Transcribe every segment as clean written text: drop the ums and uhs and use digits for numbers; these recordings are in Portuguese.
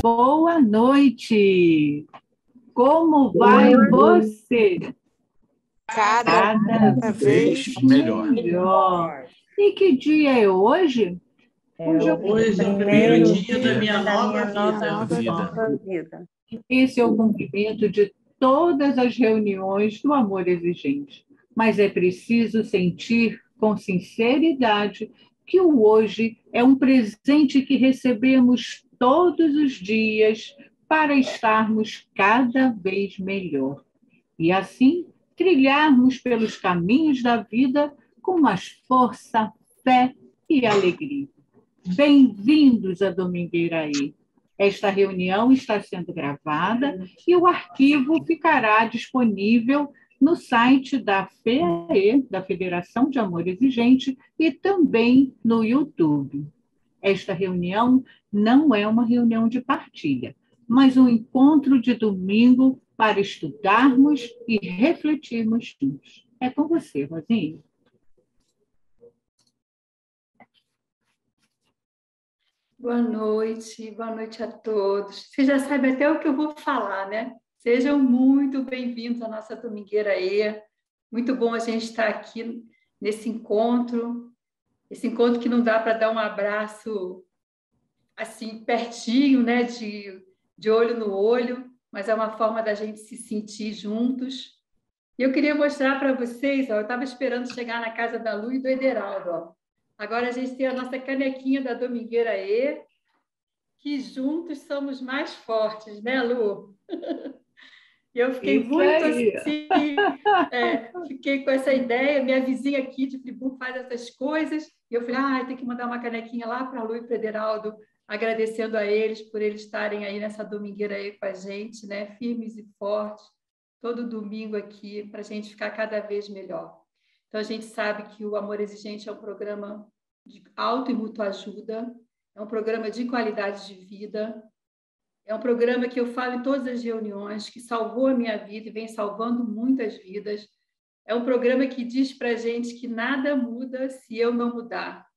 Boa noite! Como vai você? Cada vez melhor. E que dia é hoje? Hoje é o primeiro dia da minha nova vida. Esse é o cumprimento de todas as reuniões do amor exigente. Mas é preciso sentir com sinceridade que o hoje é um presente que recebemos todos os dias para estarmos cada vez melhor. E assim trilharmos pelos caminhos da vida com mais força, fé e alegria. Bem-vindos a Domingueiraí. Esta reunião está sendo gravada e o arquivo ficará disponível no site da FEAE, da Federação de Amor Exigente, e também no YouTube. Esta reunião não é uma reunião de partilha, mas um encontro de domingo para estudarmos e refletirmos juntos. É com você, Rosinha. Boa noite a todos. Você já sabe até o que eu vou falar, né? Sejam muito bem-vindos à nossa Domingueiraí. Muito bom a gente estar aqui nesse encontro, esse encontro que não dá para dar um abraço assim pertinho, né? De olho no olho, mas é uma forma da gente se sentir juntos. E eu queria mostrar para vocês, ó, eu estava esperando chegar na casa da Lu e do Ederaldo, ó. Agora a gente tem a nossa canequinha da Domingueiraí, que juntos somos mais fortes, né, Lu? E eu fiquei Isso muito aí. assim, fiquei com essa ideia. Minha vizinha aqui de Friburgo faz essas coisas, e eu falei, tem que mandar uma canequinha lá para a Lu e para o Ederaldo, agradecendo a eles por eles estarem aí nessa Domingueiraí com a gente, né, firmes e fortes, todo domingo aqui, para a gente ficar cada vez melhor. Então, a gente sabe que o Amor Exigente é um programa de auto e mútua ajuda, é um programa de qualidade de vida, é um programa que eu falo em todas as reuniões, que salvou a minha vida e vem salvando muitas vidas. É um programa que diz para a gente que nada muda se eu não mudar.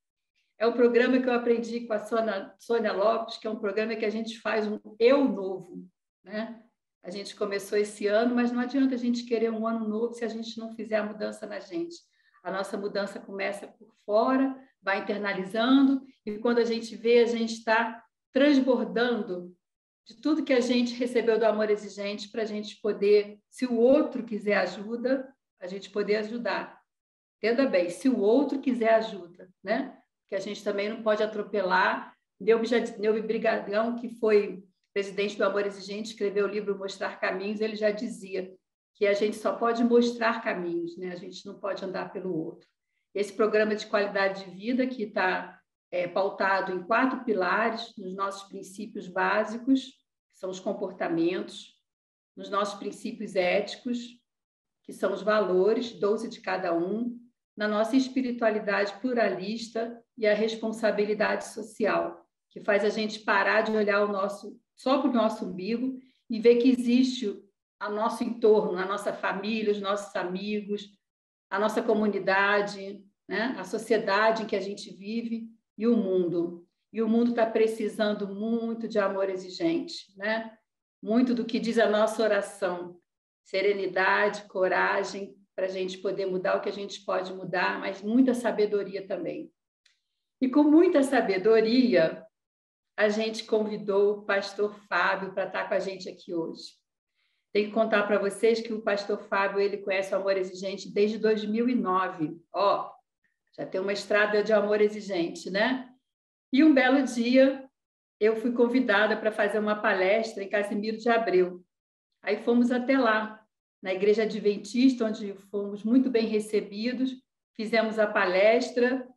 É um programa que eu aprendi com a Sônia Lopes, que é um programa que a gente faz um eu novo, né? A gente começou esse ano, mas não adianta a gente querer um ano novo se a gente não fizer a mudança na gente. A nossa mudança começa por fora, vai internalizando, e quando a gente vê, a gente está transbordando de tudo que a gente recebeu do amor exigente para a gente poder, se o outro quiser ajuda, a gente poder ajudar. Entenda bem, se o outro quiser ajuda, né? Porque a gente também não pode atropelar. Neubi Brigagão, que foi presidente do Amor Exigente, escreveu o livro Mostrar Caminhos, ele já dizia que a gente só pode mostrar caminhos, né? A gente não pode andar pelo outro. Esse programa de qualidade de vida, que está pautado em 4 pilares, nos nossos princípios básicos, que são os comportamentos, nos nossos princípios éticos, que são os valores, 12 de cada um, na nossa espiritualidade pluralista e a responsabilidade social, que faz a gente parar de olhar só para o nosso umbigo e ver que existe ao nosso entorno, a nossa família, os nossos amigos, a nossa comunidade, né? A sociedade em que a gente vive e o mundo. E o mundo está precisando muito de amor exigente, né? Muito do que diz a nossa oração. Serenidade, coragem, para a gente poder mudar o que a gente pode mudar, mas muita sabedoria também. E com muita sabedoria, a gente convidou o pastor Fábio para estar com a gente aqui hoje. Tenho que contar para vocês que o pastor Fábio, ele conhece o Amor Exigente desde 2009. Ó, já tem uma estrada de amor exigente, né? E um belo dia, eu fui convidada para fazer uma palestra em Casimiro de Abreu. Aí fomos até lá, na Igreja Adventista, onde fomos muito bem recebidos, fizemos a palestra,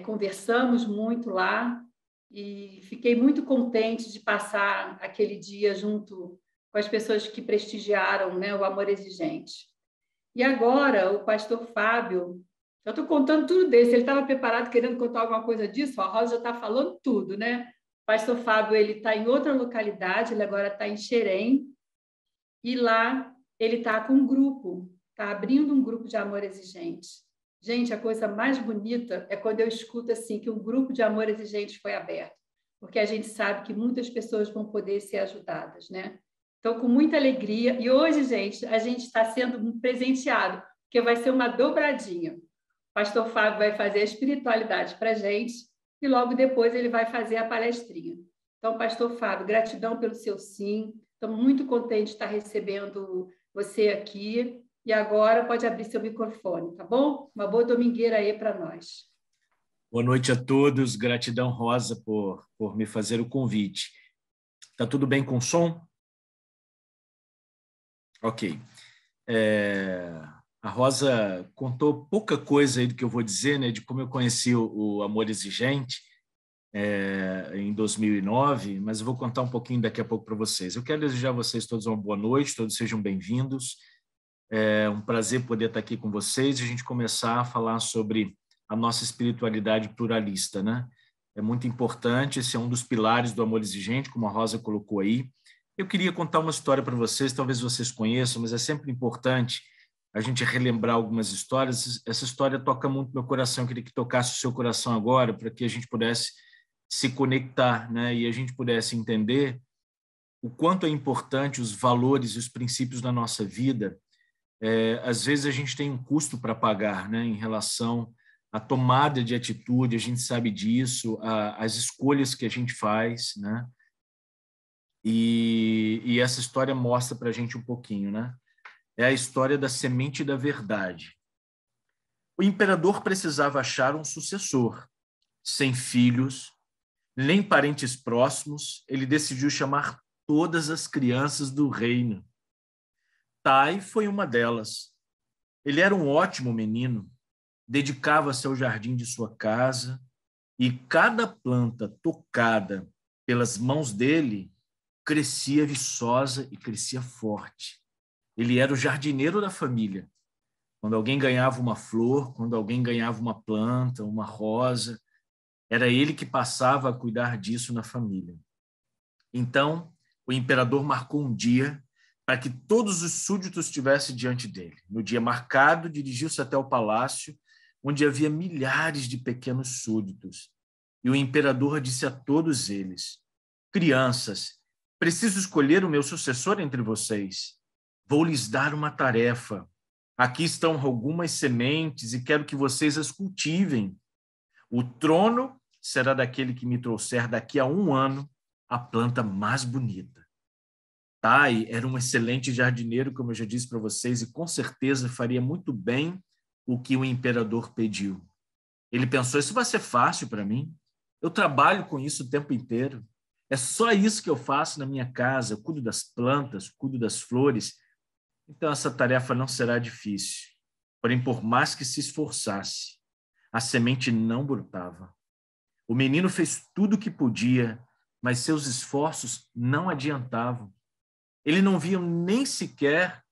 conversamos muito lá e fiquei muito contente de passar aquele dia junto com as pessoas que prestigiaram, né, o Amor Exigente. E agora, o pastor Fábio, eu estou contando tudo desse, ele estava preparado querendo contar alguma coisa disso, a Rosa já está falando tudo, né? O pastor Fábio, ele está em outra localidade, ele agora está em Xerém, e lá ele está com um grupo, está abrindo um grupo de amor exigente. Gente, a coisa mais bonita é quando eu escuto assim que um grupo de amor exigente foi aberto. porque a gente sabe que muitas pessoas vão poder ser ajudadas, né? Então, com muita alegria. E hoje, gente, a gente está sendo presenteado, porque vai ser uma dobradinha. O pastor Fábio vai fazer a espiritualidade para a gente e logo depois ele vai fazer a palestrinha. Então, pastor Fábio, gratidão pelo seu sim. Estou muito contente de estar recebendo você aqui. E agora pode abrir seu microfone, tá bom? Uma boa domingueira aí para nós. Boa noite a todos. Gratidão, Rosa, por me fazer o convite. Tá tudo bem com o som? Ok. A Rosa contou pouca coisa aí do que eu vou dizer, né, de como eu conheci o Amor Exigente em 2009, mas eu vou contar um pouquinho daqui a pouco para vocês. Eu quero desejar a vocês todos uma boa noite, todos sejam bem-vindos. É um prazer poder estar aqui com vocês e a gente começar a falar sobre a nossa espiritualidade pluralista, né? É muito importante, esse é um dos pilares do Amor Exigente, como a Rosa colocou aí. Eu queria contar uma história para vocês, talvez vocês conheçam, mas é sempre importante a gente relembrar algumas histórias. Essa história toca muito meu coração, eu queria que tocasse o seu coração agora, para que a gente pudesse se conectar, né? E a gente pudesse entender o quanto é importante os valores e os princípios da nossa vida. Às vezes a gente tem um custo para pagar, né, em relação à tomada de atitude, a gente sabe disso, as escolhas que a gente faz, né? E essa história mostra para a gente um pouquinho, né? É a história da semente da verdade. O imperador precisava achar um sucessor. Sem filhos, nem parentes próximos, ele decidiu chamar todas as crianças do reino. Tai foi uma delas. Ele era um ótimo menino, dedicava-se ao jardim de sua casa e cada planta tocada pelas mãos dele crescia viçosa e crescia forte. Ele era o jardineiro da família. Quando alguém ganhava uma flor, quando alguém ganhava uma planta, uma rosa, era ele que passava a cuidar disso na família. Então, o imperador marcou um dia para que todos os súditos estivessem diante dele. No dia marcado, dirigiu-se até o palácio, onde havia milhares de pequenos súditos. E o imperador disse a todos eles: crianças, preciso escolher o meu sucessor entre vocês. Vou lhes dar uma tarefa. Aqui estão algumas sementes e quero que vocês as cultivem. O trono será daquele que me trouxer daqui a 1 ano a planta mais bonita. Tai era um excelente jardineiro, como eu já disse para vocês, e com certeza faria muito bem o que o imperador pediu. Ele pensou: isso vai ser fácil para mim. Eu trabalho com isso o tempo inteiro. É só isso que eu faço na minha casa. Eu cuido das plantas, cuido das flores. Então essa tarefa não será difícil. Porém, por mais que se esforçasse, a semente não brotava. O menino fez tudo o que podia, mas seus esforços não adiantavam. Ele não via nem sequer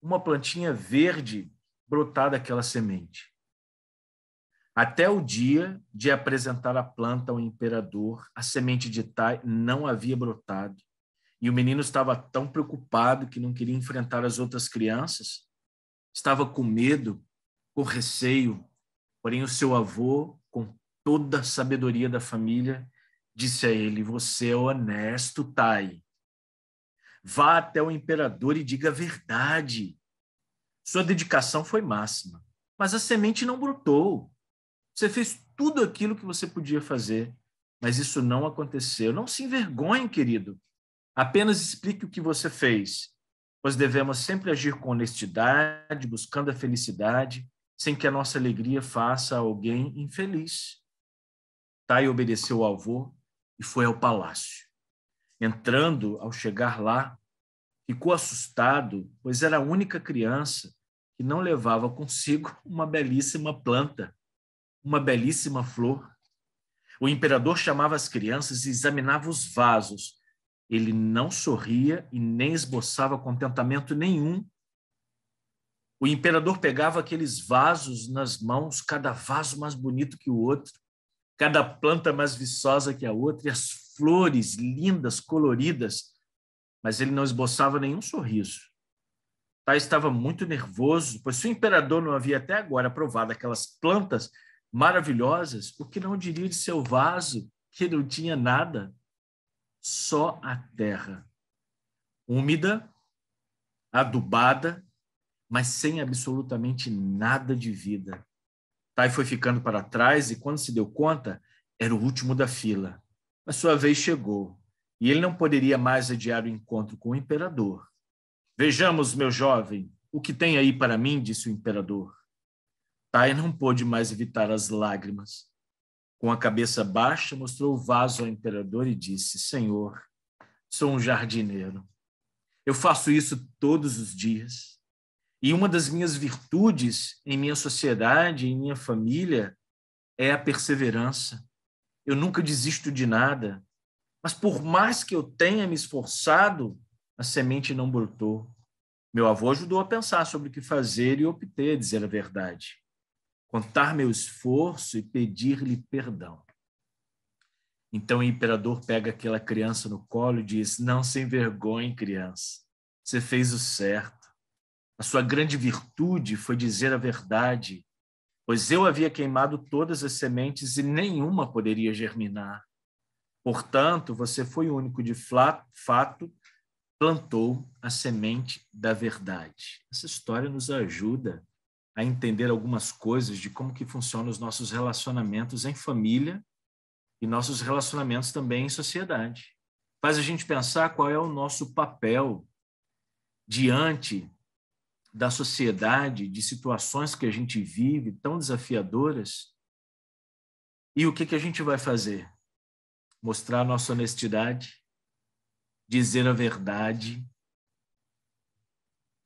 uma plantinha verde brotar daquela semente. Até o dia de apresentar a planta ao imperador, a semente de Tai não havia brotado. E o menino estava tão preocupado que não queria enfrentar as outras crianças. Estava com medo, com receio. Porém, o seu avô, com toda a sabedoria da família, disse a ele: você é honesto, Tai. Vá até o imperador e diga a verdade. Sua dedicação foi máxima, mas a semente não brotou. Você fez tudo aquilo que você podia fazer, mas isso não aconteceu. Não se envergonhe, querido. Apenas explique o que você fez, pois devemos sempre agir com honestidade, buscando a felicidade, sem que a nossa alegria faça alguém infeliz. Tai obedeceu ao avô e foi ao palácio. Entrando, ao chegar lá, ficou assustado, pois era a única criança que não levava consigo uma belíssima planta, uma belíssima flor. O imperador chamava as crianças e examinava os vasos. Ele não sorria e nem esboçava contentamento nenhum. O imperador pegava aqueles vasos nas mãos, cada vaso mais bonito que o outro, cada planta mais viçosa que a outra, e as flores lindas, coloridas, mas ele não esboçava nenhum sorriso. Tai estava muito nervoso, pois se o imperador não havia até agora provado aquelas plantas maravilhosas, o que não diria de seu vaso, que não tinha nada? só a terra, úmida, adubada, mas sem absolutamente nada de vida. Tai foi ficando para trás e, quando se deu conta, era o último da fila. Mas sua vez chegou e ele não poderia mais adiar o encontro com o imperador. Vejamos, meu jovem, o que tem aí para mim, disse o imperador. Tai não pôde mais evitar as lágrimas. Com a cabeça baixa, mostrou o vaso ao imperador e disse: Senhor, sou um jardineiro. Eu faço isso todos os dias. E uma das minhas virtudes em minha sociedade, em minha família, é a perseverança. Eu nunca desisto de nada. Mas por mais que eu tenha me esforçado, a semente não brotou. Meu avô ajudou a pensar sobre o que fazer e optei a dizer a verdade. Contar meu esforço e pedir-lhe perdão. Então o imperador pega aquela criança no colo e diz: não se envergonhe, criança. Você fez o certo. A sua grande virtude foi dizer a verdade, pois eu havia queimado todas as sementes e nenhuma poderia germinar. Portanto, você foi o único de fato plantou a semente da verdade. Essa história nos ajuda a entender algumas coisas de como que funcionam os nossos relacionamentos em família e nossos relacionamentos também em sociedade. Faz a gente pensar qual é o nosso papel diante da sociedade, de situações que a gente vive tão desafiadoras. E o que a gente vai fazer? Mostrar a nossa honestidade, dizer a verdade.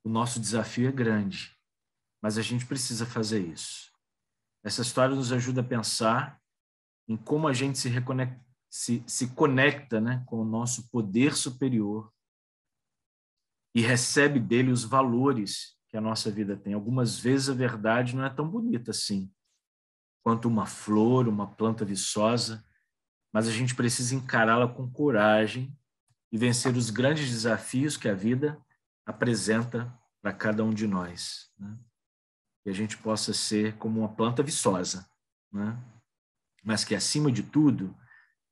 O nosso desafio é grande, mas a gente precisa fazer isso. Essa história nos ajuda a pensar em como a gente se conecta, né, com o nosso poder superior e recebe dele os valores que a nossa vida tem. Algumas vezes a verdade não é tão bonita assim, quanto uma flor, uma planta viçosa, mas a gente precisa encará-la com coragem e vencer os grandes desafios que a vida apresenta para cada um de nós, né? Que a gente possa ser como uma planta viçosa, né? Mas que, acima de tudo,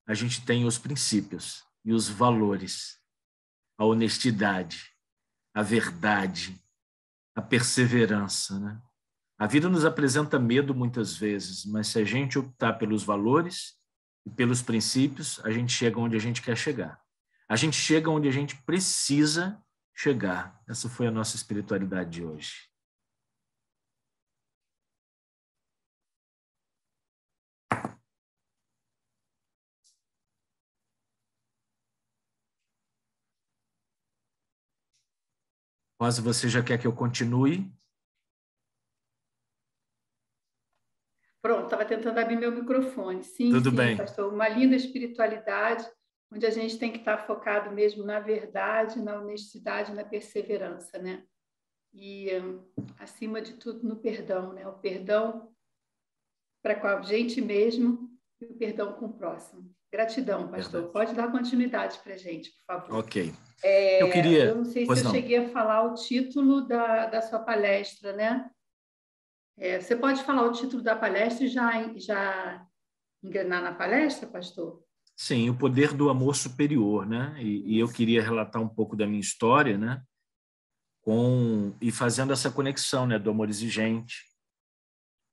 a gente tenha os princípios e os valores, a honestidade, a verdade, a perseverança, né? A vida nos apresenta medo muitas vezes, mas se a gente optar pelos valores e pelos princípios, a gente chega onde a gente quer chegar. A gente chega onde a gente precisa chegar. Essa foi a nossa espiritualidade de hoje. Rosa, você já quer que eu continue? Pronto, estava tentando abrir meu microfone. Sim, Tudo sim, bem. pastor. Uma linda espiritualidade, onde a gente tem que estar focado mesmo na verdade, na honestidade, na perseverança, né? E, acima de tudo, no perdão, né? O perdão para com a gente mesmo e o perdão com o próximo. Gratidão, pastor. Verdade. Pode dar continuidade para a gente, por favor. Ok. Eu Eu queria... não sei se Pois eu não. cheguei a falar o título da sua palestra, né? Você pode falar o título da palestra e já engrenar na palestra, pastor? Sim, o poder do amor superior, né? E eu queria relatar um pouco da minha história, né? E fazendo essa conexão, né? Do amor exigente,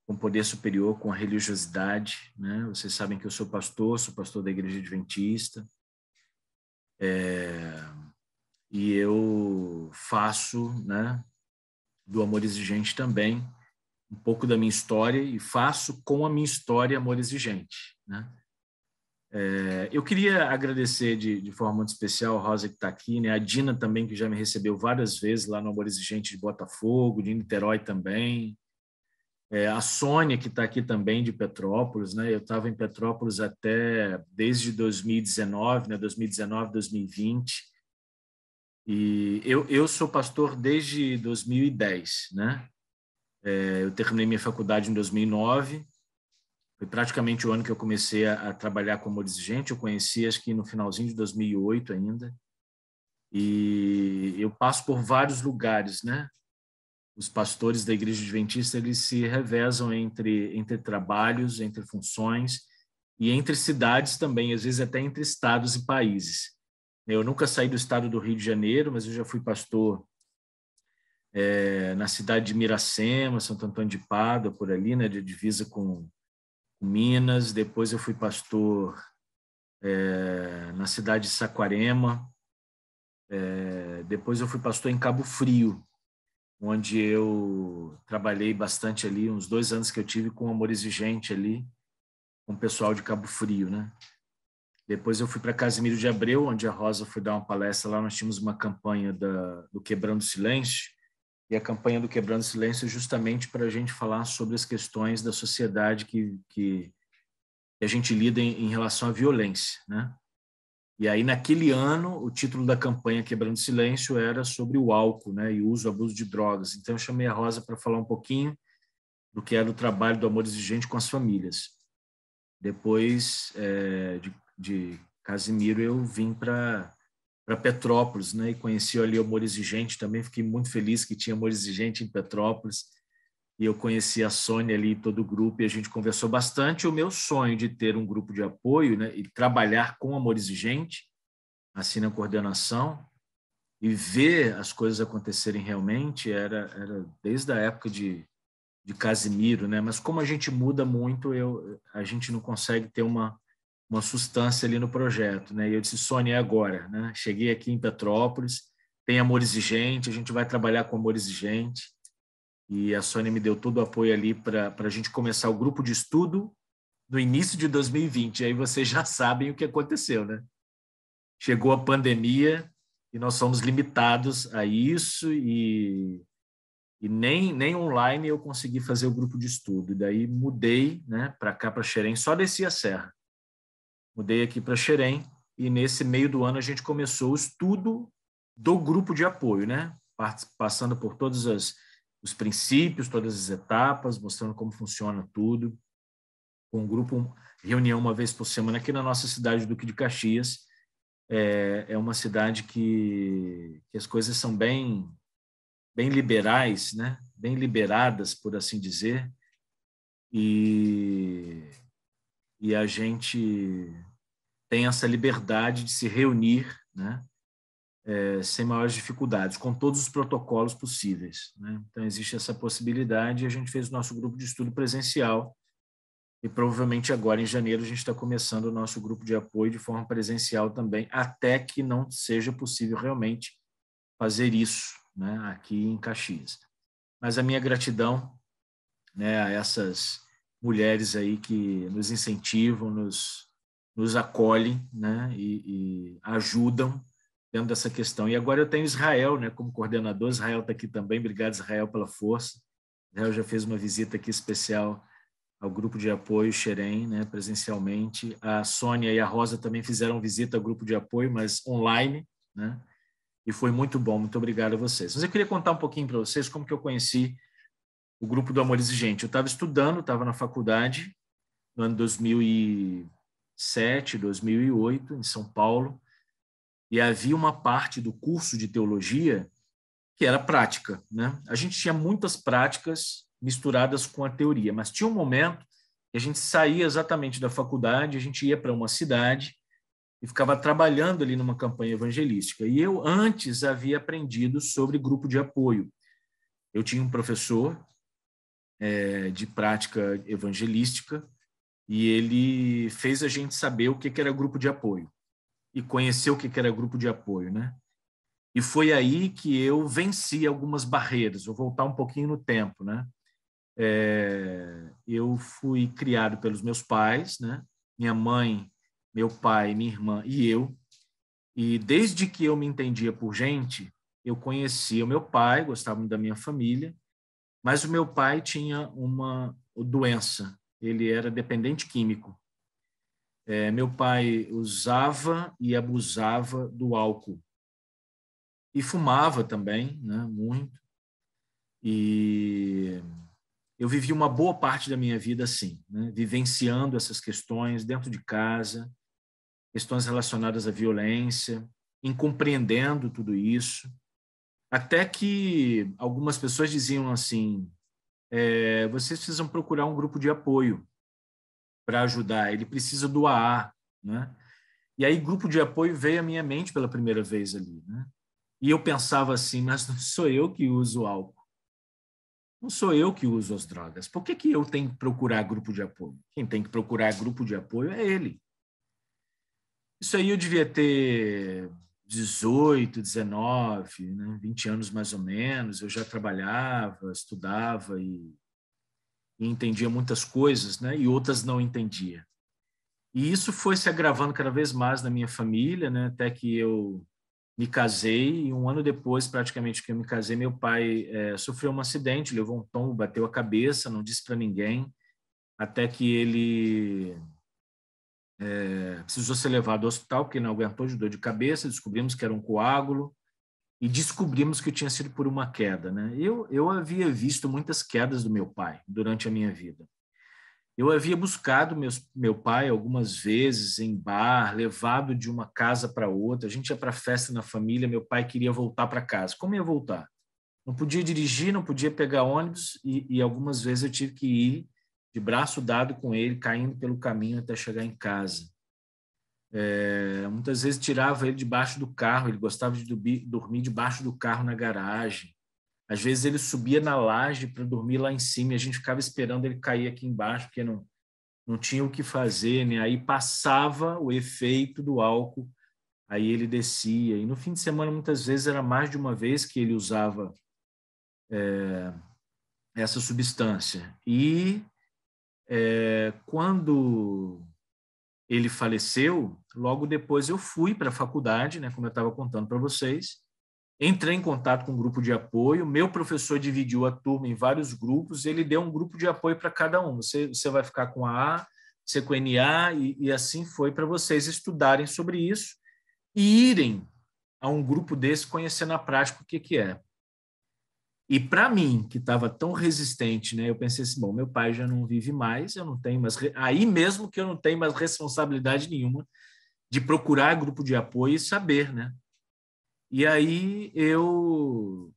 com o poder superior, com a religiosidade, né? Vocês sabem que eu sou pastor da Igreja Adventista, e eu faço, né? Do amor exigente também um pouco da minha história e faço com a minha história amor exigente, né? Eu queria agradecer de forma muito especial a Rosa que está aqui, né? A Dina também, que já me recebeu várias vezes lá no Amor Exigente de Botafogo, de Niterói também. A Sônia, que está aqui também, de Petrópolis, né? Eu estava em Petrópolis desde 2019, né? 2019, 2020. E eu sou pastor desde 2010, né? Eu terminei minha faculdade em 2009. Foi praticamente o ano que eu comecei a trabalhar com amor exigente. Eu conheci, acho que no finalzinho de 2008 ainda. E eu passo por vários lugares, né? Os pastores da Igreja Adventista, eles se revezam entre trabalhos, entre funções e entre cidades também, às vezes até entre estados e países. Eu nunca saí do estado do Rio de Janeiro, mas eu já fui pastor na cidade de Miracema, Santo Antônio de Pádua, por ali, né, de divisa com Minas. Depois eu fui pastor na cidade de Saquarema. Depois eu fui pastor em Cabo Frio, onde eu trabalhei bastante ali, uns 2 anos que eu tive com Amor Exigente ali, com o pessoal de Cabo Frio, né? Depois eu fui para Casimiro de Abreu, onde a Rosa foi dar uma palestra lá. Nós tínhamos uma campanha do Quebrando o Silêncio, e a campanha do Quebrando o Silêncio é justamente para a gente falar sobre as questões da sociedade que a gente lida em relação à violência, né? E aí, naquele ano, o título da campanha Quebrando o Silêncio era sobre o álcool, né, e o uso e abuso de drogas. Então, eu chamei a Rosa para falar um pouquinho do que era o trabalho do Amor Exigente com as famílias. Depois de Casimiro, eu vim para Petrópolis, né, e conheci ali o Amor Exigente. Também fiquei muito feliz que tinha Amor Exigente em Petrópolis. E eu conheci a Sônia ali, todo o grupo, e a gente conversou bastante. O meu sonho de ter um grupo de apoio, né, e trabalhar com Amor Exigente, assim na coordenação, e ver as coisas acontecerem realmente, era desde a época de Casimiro, né? Mas como a gente muda muito, a gente não consegue ter uma substância ali no projeto, né? E eu disse, Sônia, é agora, né? Cheguei aqui em Petrópolis, tem Amor Exigente, a gente vai trabalhar com Amor Exigente. E a Sônia me deu todo o apoio ali para a gente começar o grupo de estudo no início de 2020. E aí vocês já sabem o que aconteceu, né? Chegou a pandemia e nós somos limitados a isso, e nem online eu consegui fazer o grupo de estudo. E daí mudei, né, para cá, para Xerém, só desci a serra. Mudei aqui para Xerém, e nesse meio do ano a gente começou o estudo do grupo de apoio, né? Passando por todos os princípios, todas as etapas, mostrando como funciona tudo. Com um grupo, reunião uma vez por semana aqui na nossa cidade, Duque de Caxias. É uma cidade que as coisas são bem liberais, né? Bem liberadas, por assim dizer, e a gente tem essa liberdade de se reunir, né? Sem maiores dificuldades, com todos os protocolos possíveis, né? Então, existe essa possibilidade, e a gente fez o nosso grupo de estudo presencial, e provavelmente agora, em janeiro, a gente está começando o nosso grupo de apoio de forma presencial também, até que não seja possível realmente fazer isso, né, aqui em Caxias. Mas a minha gratidão, né, a essas mulheres aí que nos incentivam, nos acolhem, né, e ajudam dentro dessa questão. E agora eu tenho Israel, né, como coordenador. Israel está aqui também. Obrigado, Israel, pela força. Israel já fez uma visita aqui especial ao grupo de apoio Xerém, né, presencialmente. A Sônia e a Rosa também fizeram visita ao grupo de apoio, mas online, né, e foi muito bom. Muito obrigado a vocês. Mas eu queria contar um pouquinho para vocês como que eu conheci o grupo do Amor Exigente. Eu estava estudando, estava na faculdade, no ano 2007, 2008, em São Paulo, e havia uma parte do curso de teologia que era prática, né? A gente tinha muitas práticas misturadas com a teoria, mas tinha um momento que a gente saía exatamente da faculdade, a gente ia para uma cidade e ficava trabalhando ali numa campanha evangelística. E eu antes havia aprendido sobre grupo de apoio. Eu tinha um professor de prática evangelística, e ele fez a gente saber o que era grupo de apoio e conhecer o que era grupo de apoio, né? E foi aí que eu venci algumas barreiras. Vou voltar um pouquinho no tempo, né? Eu fui criado pelos meus pais, né? Minha mãe, meu pai, minha irmã e eu. E desde que eu me entendia por gente, eu conhecia o meu pai, gostava da minha família, mas o meu pai tinha uma doença. Ele era dependente químico. Meu pai usava e abusava do álcool. E fumava também, né, muito. E eu vivi uma boa parte da minha vida assim, né, vivenciando essas questões dentro de casa, questões relacionadas à violência, incompreendendo tudo isso, até que algumas pessoas diziam assim, vocês precisam procurar um grupo de apoio para ajudar, ele precisa do AA, né? E aí, grupo de apoio veio à minha mente pela primeira vez ali, né? E eu pensava assim, mas não sou eu que uso álcool. Não sou eu que uso as drogas. Por que eu tenho que procurar grupo de apoio? Quem tem que procurar grupo de apoio é ele. Isso aí eu devia ter 18, 19, né? 20 anos mais ou menos. Eu já trabalhava, estudava e entendia muitas coisas, né? E outras não entendia. E isso foi se agravando cada vez mais na minha família, né? Até que eu me casei e um ano depois, praticamente, que eu me casei, meu pai sofreu um acidente, levou um tombo, bateu a cabeça, não disse para ninguém, até que ele precisou ser levado ao hospital, porque não aguentou de dor de cabeça, descobrimos que era um coágulo e descobrimos que tinha sido por uma queda, né? Eu havia visto muitas quedas do meu pai durante a minha vida. Eu havia buscado meu pai algumas vezes em bar, levado de uma casa para outra. A gente ia para festa na família, meu pai queria voltar para casa. Como ia voltar? Não podia dirigir, não podia pegar ônibus e algumas vezes eu tive que ir de braço dado com ele, caindo pelo caminho até chegar em casa. Muitas vezes tirava ele debaixo do carro, ele gostava de dormir debaixo do carro na garagem. Às vezes ele subia na laje para dormir lá em cima e a gente ficava esperando ele cair aqui embaixo, porque não tinha o que fazer, né? Aí passava o efeito do álcool, aí ele descia. E no fim de semana, muitas vezes, era mais de uma vez que ele usava essa substância. E quando ele faleceu, logo depois eu fui para a faculdade, né? Como eu estava contando para vocês, entrei em contato com um grupo de apoio, meu professor dividiu a turma em vários grupos, ele deu um grupo de apoio para cada um. Você vai ficar com a A, você com a NA, e assim foi para vocês estudarem sobre isso e irem a um grupo desse conhecer na prática o que é. E para mim, que estava tão resistente, né, eu pensei assim, bom, meu pai já não vive mais, eu não tenho mais... Aí mesmo que eu não tenho mais responsabilidade nenhuma de procurar grupo de apoio e saber, né? E aí o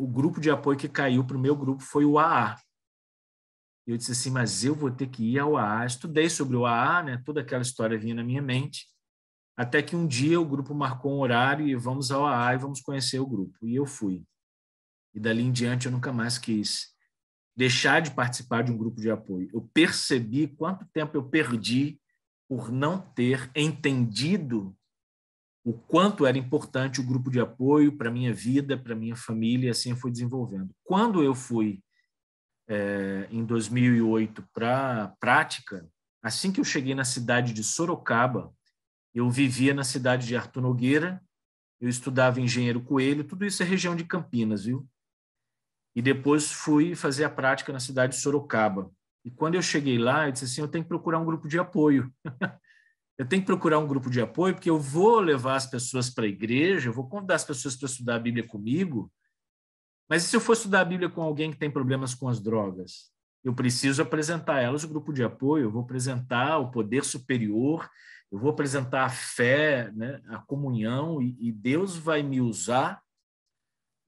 grupo de apoio que caiu para o meu grupo foi o AA. Eu disse assim, mas eu vou ter que ir ao AA. Estudei sobre o AA, né? Toda aquela história vinha na minha mente, até que um dia o grupo marcou um horário e vamos ao AA e vamos conhecer o grupo. E eu fui. E dali em diante eu nunca mais quis deixar de participar de um grupo de apoio. Eu percebi quanto tempo eu perdi por não ter entendido o quanto era importante o grupo de apoio para a minha vida, para a minha família, e assim eu fui desenvolvendo. Quando eu fui, em 2008, para a prática, assim que eu cheguei na cidade de Sorocaba, eu vivia na cidade de Artur Nogueira, eu estudava Engenheiro Coelho, tudo isso é região de Campinas, viu? E depois fui fazer a prática na cidade de Sorocaba. E quando eu cheguei lá, eu disse assim, eu tenho que procurar um grupo de apoio. Eu tenho que procurar um grupo de apoio, porque eu vou levar as pessoas para a igreja, eu vou convidar as pessoas para estudar a Bíblia comigo, mas e se eu for estudar a Bíblia com alguém que tem problemas com as drogas? Eu preciso apresentar a elas o grupo de apoio, eu vou apresentar o poder superior, eu vou apresentar a fé, né, a comunhão, e Deus vai me usar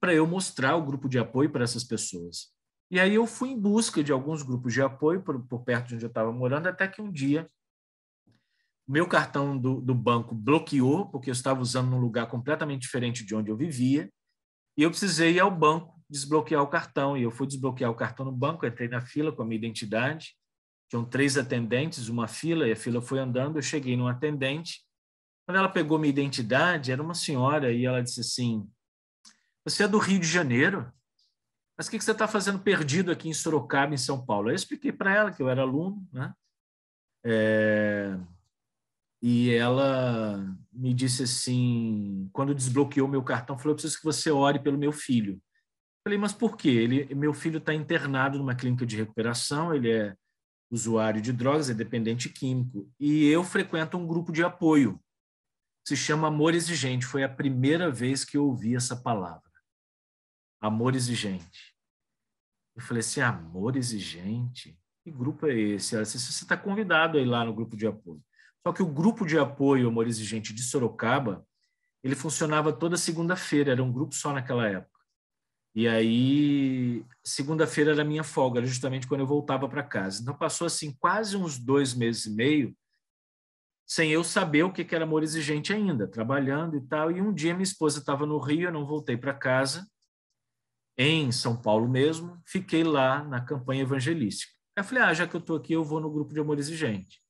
para eu mostrar o grupo de apoio para essas pessoas. E aí eu fui em busca de alguns grupos de apoio por perto de onde eu estava morando, até que um dia meu cartão do banco bloqueou, porque eu estava usando num lugar completamente diferente de onde eu vivia, e eu precisei ir ao banco desbloquear o cartão. E eu fui desbloquear o cartão no banco, entrei na fila com a minha identidade, tinham 3 atendentes, uma fila, e a fila foi andando, eu cheguei num atendente. Quando ela pegou minha identidade, era uma senhora, e ela disse assim, você é do Rio de Janeiro? Mas o que você está fazendo perdido aqui em Sorocaba, em São Paulo? Eu expliquei para ela que eu era aluno, né? E ela me disse assim, quando desbloqueou meu cartão, falou, eu preciso que você ore pelo meu filho. Eu falei, mas por quê? Meu filho está internado numa clínica de recuperação, ele é usuário de drogas, é dependente químico, e eu frequento um grupo de apoio, se chama Amor Exigente. Foi a primeira vez que eu ouvi essa palavra, Amor Exigente. Eu falei assim, Amor Exigente? Que grupo é esse? Ela disse, você está convidado a ir lá no grupo de apoio. Só que o grupo de apoio Amor Exigente de Sorocaba, ele funcionava toda segunda-feira, era um grupo só naquela época. E aí, segunda-feira era a minha folga, era justamente quando eu voltava para casa. Então, passou assim quase uns 2 meses e meio sem eu saber o que era amor exigente ainda, trabalhando e tal. E um dia minha esposa estava no Rio, eu não voltei para casa, em São Paulo mesmo, fiquei lá na campanha evangelística. Aí eu falei, já que eu estou aqui, eu vou no grupo de amor exigente.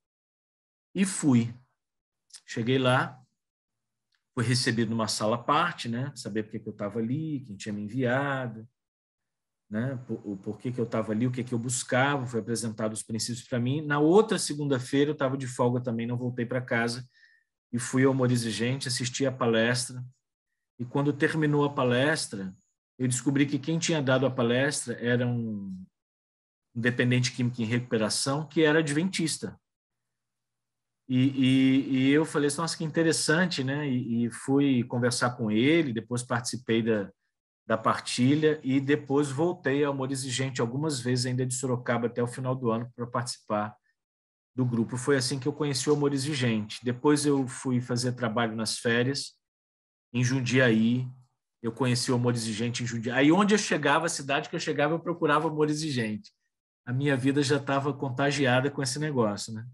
E fui. Cheguei lá, fui recebido numa sala à parte, né? Saber por que eu estava ali, quem tinha me enviado, né? Por que eu estava ali, o que eu buscava, foi apresentado os princípios para mim. Na outra segunda-feira, eu estava de folga também, não voltei para casa, e fui ao Amor Exigente, assisti a palestra, e quando terminou a palestra, eu descobri que quem tinha dado a palestra era um dependente químico em recuperação, que era adventista. E eu falei assim, nossa, que interessante, né? E fui conversar com ele, depois participei da partilha e depois voltei ao Amor Exigente algumas vezes, ainda de Sorocaba, até o final do ano, para participar do grupo. Foi assim que eu conheci o Amor Exigente. Depois eu fui fazer trabalho nas férias, em Jundiaí. Eu conheci o Amor Exigente em Jundiaí. Aí onde eu chegava, a cidade que eu chegava, eu procurava o Amor Exigente. A minha vida já estava contagiada com esse negócio, né?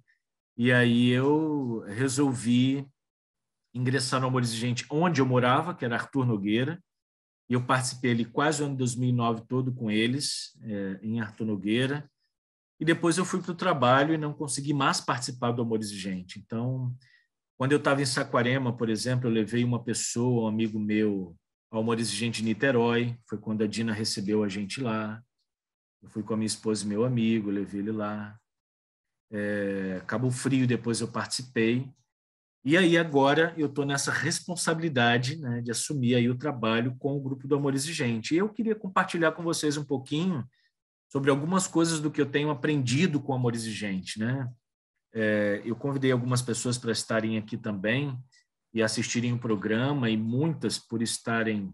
E aí eu resolvi ingressar no Amor Exigente onde eu morava, que era Arthur Nogueira, e eu participei ali quase o ano de 2009 todo com eles, em Arthur Nogueira, e depois eu fui para o trabalho e não consegui mais participar do Amor Exigente. Então, quando eu estava em Saquarema, por exemplo, eu levei uma pessoa, um amigo meu, ao Amor Exigente de Niterói, foi quando a Dina recebeu a gente lá, eu fui com a minha esposa e meu amigo, levei ele lá. Cabo Frio, depois eu participei. E aí agora eu estou nessa responsabilidade, né, de assumir aí o trabalho com o grupo do Amor Exigente. E eu queria compartilhar com vocês um pouquinho sobre algumas coisas do que eu tenho aprendido com o Amor Exigente, né? Eu convidei algumas pessoas para estarem aqui também e assistirem o programa, e muitas, por estarem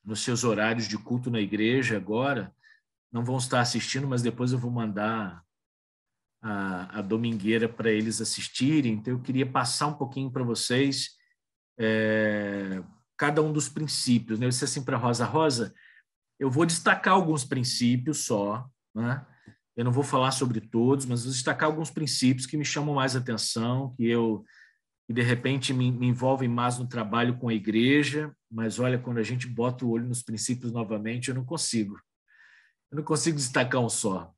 nos seus horários de culto na igreja agora, não vão estar assistindo, mas depois eu vou mandar a domingueira para eles assistirem. Então, eu queria passar um pouquinho para vocês cada um dos princípios, né? Eu disse assim para Rosa, eu vou destacar alguns princípios só, né? Eu não vou falar sobre todos, mas vou destacar alguns princípios que me chamam mais atenção, que de repente me envolvem mais no trabalho com a igreja, mas olha, quando a gente bota o olho nos princípios novamente, eu não consigo destacar um só.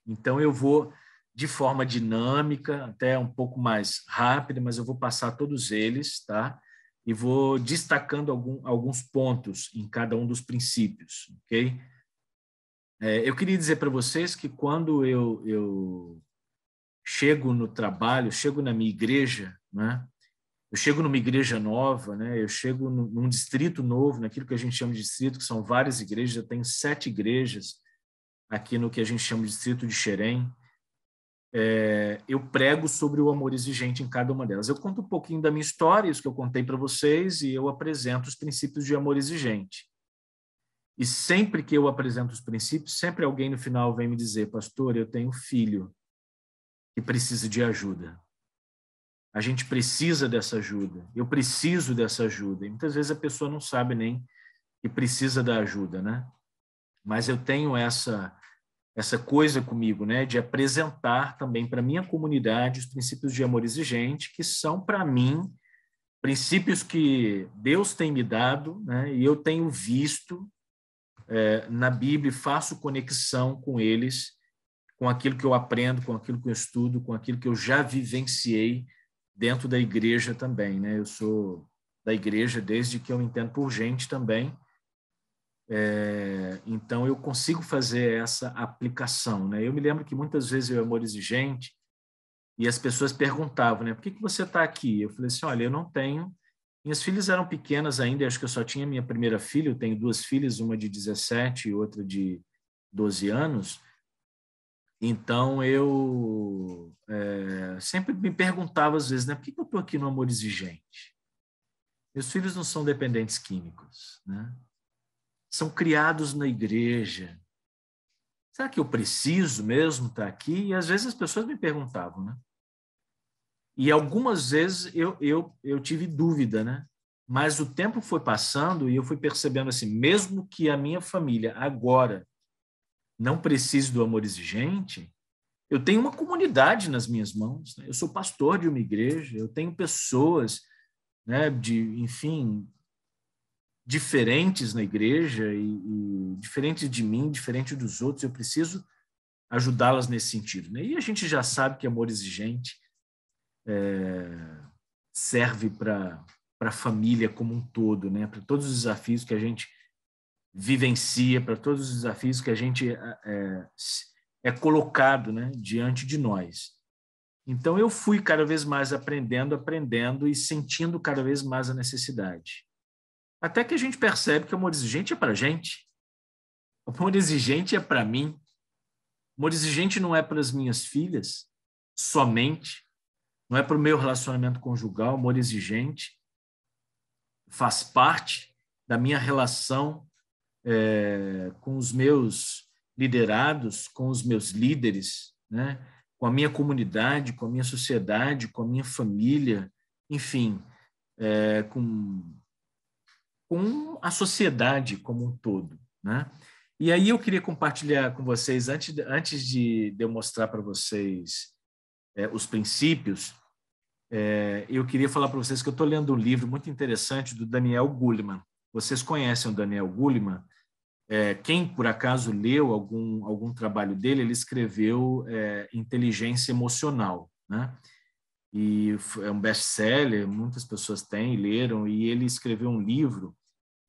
Então, eu vou de forma dinâmica, até um pouco mais rápida, mas eu vou passar todos eles, tá? E vou destacando alguns pontos em cada um dos princípios, ok? Eu queria dizer para vocês que quando eu chego no trabalho, chego na minha igreja, né? Eu chego numa igreja nova, né? Eu chego num distrito novo, naquilo que a gente chama de distrito, que são várias igrejas, eu tenho 7 igrejas aqui no que a gente chama de distrito de Xerém. Eu prego sobre o amor exigente em cada uma delas. Eu conto um pouquinho da minha história, isso que eu contei para vocês, e eu apresento os princípios de amor exigente. E sempre que eu apresento os princípios, sempre alguém no final vem me dizer, pastor, eu tenho um filho que precisa de ajuda. A gente precisa dessa ajuda. Eu preciso dessa ajuda. E muitas vezes a pessoa não sabe nem que precisa da ajuda, né? Mas eu tenho essa coisa comigo, né, de apresentar também para a minha comunidade os princípios de amor exigente, que são, para mim, princípios que Deus tem me dado, né, e eu tenho visto na Bíblia, faço conexão com eles, com aquilo que eu aprendo, com aquilo que eu estudo, com aquilo que eu já vivenciei dentro da igreja também, né? Eu sou da igreja desde que eu me entendo por gente também, então eu consigo fazer essa aplicação, né? Eu me lembro que muitas vezes eu Amor Exigente e as pessoas perguntavam, né? Por que você está aqui? Eu falei assim, olha, eu não tenho. Minhas filhas eram pequenas ainda, acho que eu só tinha minha primeira filha, eu tenho 2 filhas, uma de 17 e outra de 12 anos. Então eu sempre me perguntava às vezes, né? Por que eu estou aqui no Amor Exigente? Meus filhos não são dependentes químicos, né? São criados na igreja. Será que eu preciso mesmo estar aqui? E às vezes as pessoas me perguntavam, né? E algumas vezes eu tive dúvida, né? Mas o tempo foi passando e eu fui percebendo assim, mesmo que a minha família agora não precise do amor exigente, Eu tenho uma comunidade nas minhas mãos, né? Eu sou pastor de uma igreja, eu tenho pessoas, né, enfim, diferentes na igreja e diferentes de mim, diferentes dos outros. Eu preciso ajudá-las nesse sentido, né? E a gente já sabe que amor exigente serve para a família como um todo, né? Para todos os desafios que a gente vivencia, para todos os desafios que a gente é colocado, né, diante de nós. Então, eu fui cada vez mais aprendendo e sentindo cada vez mais a necessidade. Até que a gente percebe que o amor exigente é para a gente. O amor exigente é para mim. O amor exigente não é para as minhas filhas somente, não é para o meu relacionamento conjugal. O amor exigente faz parte da minha relação com os meus liderados, com os meus líderes, né? Com a minha comunidade, com a minha sociedade, com a minha família, enfim, com a sociedade como um todo, né? E aí eu queria compartilhar com vocês, antes de eu mostrar para vocês os princípios, eu queria falar para vocês que eu estou lendo um livro muito interessante do Daniel Goleman. Vocês conhecem o Daniel Goleman? Quem, por acaso, leu algum trabalho dele, ele escreveu Inteligência Emocional, né? E é um best-seller, muitas pessoas têm, leram, e ele escreveu um livro,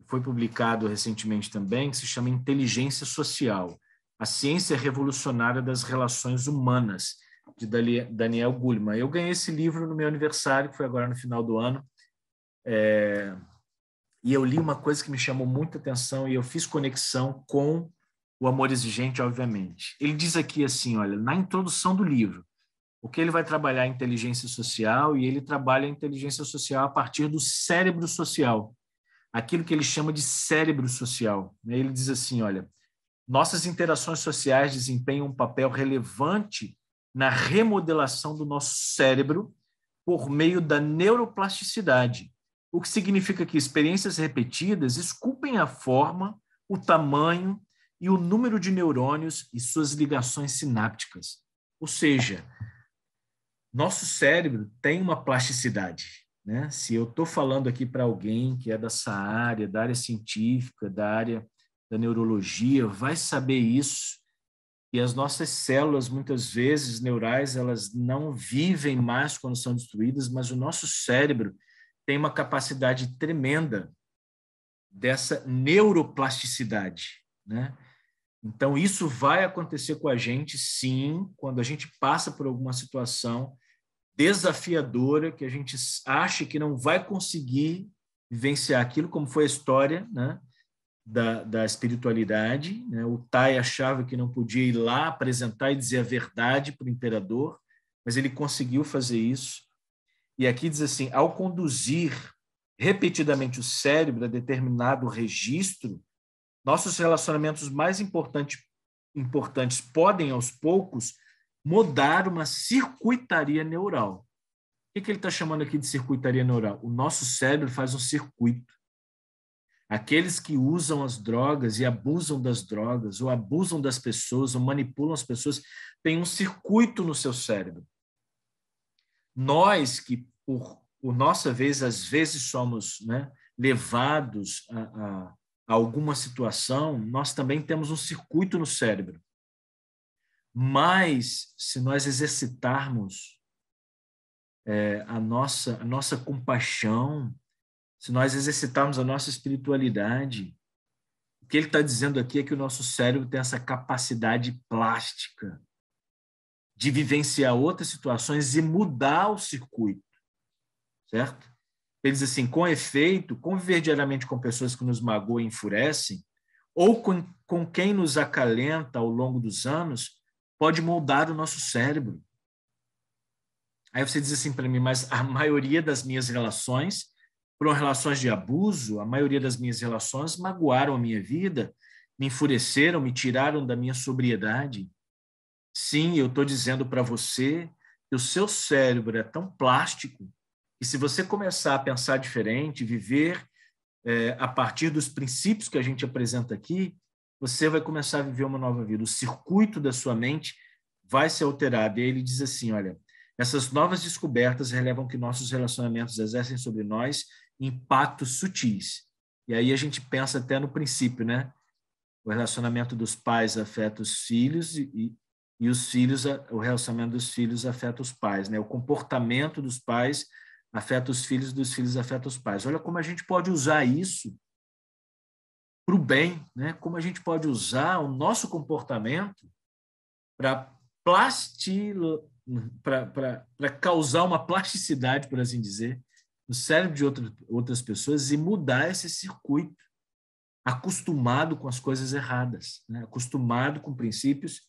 foi publicado recentemente também, que se chama Inteligência Social, a ciência revolucionária das relações humanas, de Daniel Goleman. Eu ganhei esse livro no meu aniversário, que foi agora no final do ano, e eu li uma coisa que me chamou muita atenção e eu fiz conexão com o amor exigente, obviamente. Ele diz aqui assim, olha, na introdução do livro, o que ele vai trabalhar é inteligência social, e ele trabalha a inteligência social a partir do cérebro social, aquilo que ele chama de cérebro social. Ele diz assim, olha, nossas interações sociais desempenham um papel relevante na remodelação do nosso cérebro por meio da neuroplasticidade, o que significa que experiências repetidas esculpem a forma, o tamanho e o número de neurônios e suas ligações sinápticas. Ou seja, nosso cérebro tem uma plasticidade, né? Se eu estou falando aqui para alguém que é dessa área, da área científica, da área da neurologia, vai saber isso. E as nossas células, muitas vezes, neurais, elas não vivem mais quando são destruídas, mas o nosso cérebro tem uma capacidade tremenda dessa neuroplasticidade, né? Então, isso vai acontecer com a gente, sim, quando a gente passa por alguma situação desafiadora, que a gente acha que não vai conseguir vivenciar aquilo, como foi a história, né, da espiritualidade, né? O Tai achava que não podia ir lá apresentar e dizer a verdade para o imperador, mas ele conseguiu fazer isso. E aqui diz assim, ao conduzir repetidamente o cérebro a determinado registro, nossos relacionamentos mais importantes podem, aos poucos, mudar uma circuitaria neural. O que ele está chamando aqui de circuitaria neural? O nosso cérebro faz um circuito. Aqueles que usam as drogas e abusam das drogas, ou abusam das pessoas, ou manipulam as pessoas, têm um circuito no seu cérebro. Nós que, por nossa vez, às vezes somos, né, levados a alguma situação, nós também temos um circuito no cérebro. Mas, se nós exercitarmos a nossa compaixão, se nós exercitarmos a nossa espiritualidade, o que ele está dizendo aqui é que o nosso cérebro tem essa capacidade plástica de vivenciar outras situações e mudar o circuito, certo? Ele diz assim, com efeito, conviver diariamente com pessoas que nos magoam e enfurecem, ou com quem nos acalenta ao longo dos anos, pode moldar o nosso cérebro. Aí você diz assim para mim, mas a maioria das minhas relações foram relações de abuso, a maioria das minhas relações magoaram a minha vida, me enfureceram, me tiraram da minha sobriedade. Sim, eu estou dizendo para você que o seu cérebro é tão plástico que se você começar a pensar diferente, viver a partir dos princípios que a gente apresenta aqui, você vai começar a viver uma nova vida. O circuito da sua mente vai ser alterada. E ele diz assim, olha, essas novas descobertas revelam que nossos relacionamentos exercem sobre nós impactos sutis. E aí a gente pensa até no princípio, né? O relacionamento dos pais afeta os filhos e os filhos, o relacionamento dos filhos afeta os pais, né? O comportamento dos pais afeta os filhos, dos filhos afeta os pais. Olha como a gente pode usar isso para o bem, né? Como a gente pode usar o nosso comportamento para causar uma plasticidade, por assim dizer, no cérebro de outras pessoas e mudar esse circuito acostumado com as coisas erradas, né? Acostumado com princípios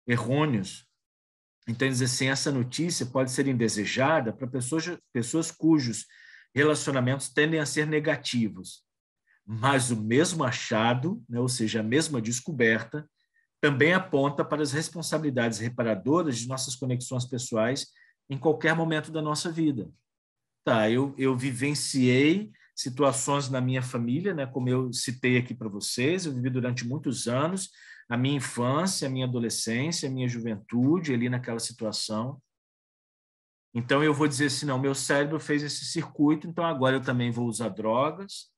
errôneos. Então, dizer assim, essa notícia pode ser indesejada para pessoas cujos relacionamentos tendem a ser negativos, mas o mesmo achado, né, ou seja, a mesma descoberta, também aponta para as responsabilidades reparadoras de nossas conexões pessoais em qualquer momento da nossa vida. Tá, eu vivenciei situações na minha família, né, como eu citei aqui para vocês, eu vivi durante muitos anos, a minha infância, a minha adolescência, a minha juventude, ali naquela situação. Então, eu vou dizer assim, não, meu cérebro fez esse circuito, então agora eu também vou usar drogas,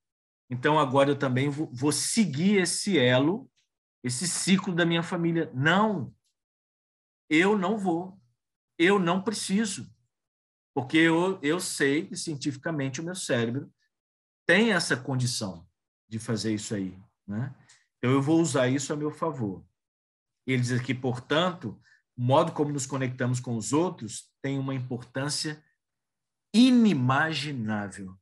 então agora eu também vou seguir esse elo, esse ciclo da minha família. Não, eu não vou, eu não preciso, porque eu sei que cientificamente o meu cérebro tem essa condição de fazer isso aí, né? Então, eu vou usar isso a meu favor. Ele diz aqui, portanto, o modo como nos conectamos com os outros tem uma importância inimaginável.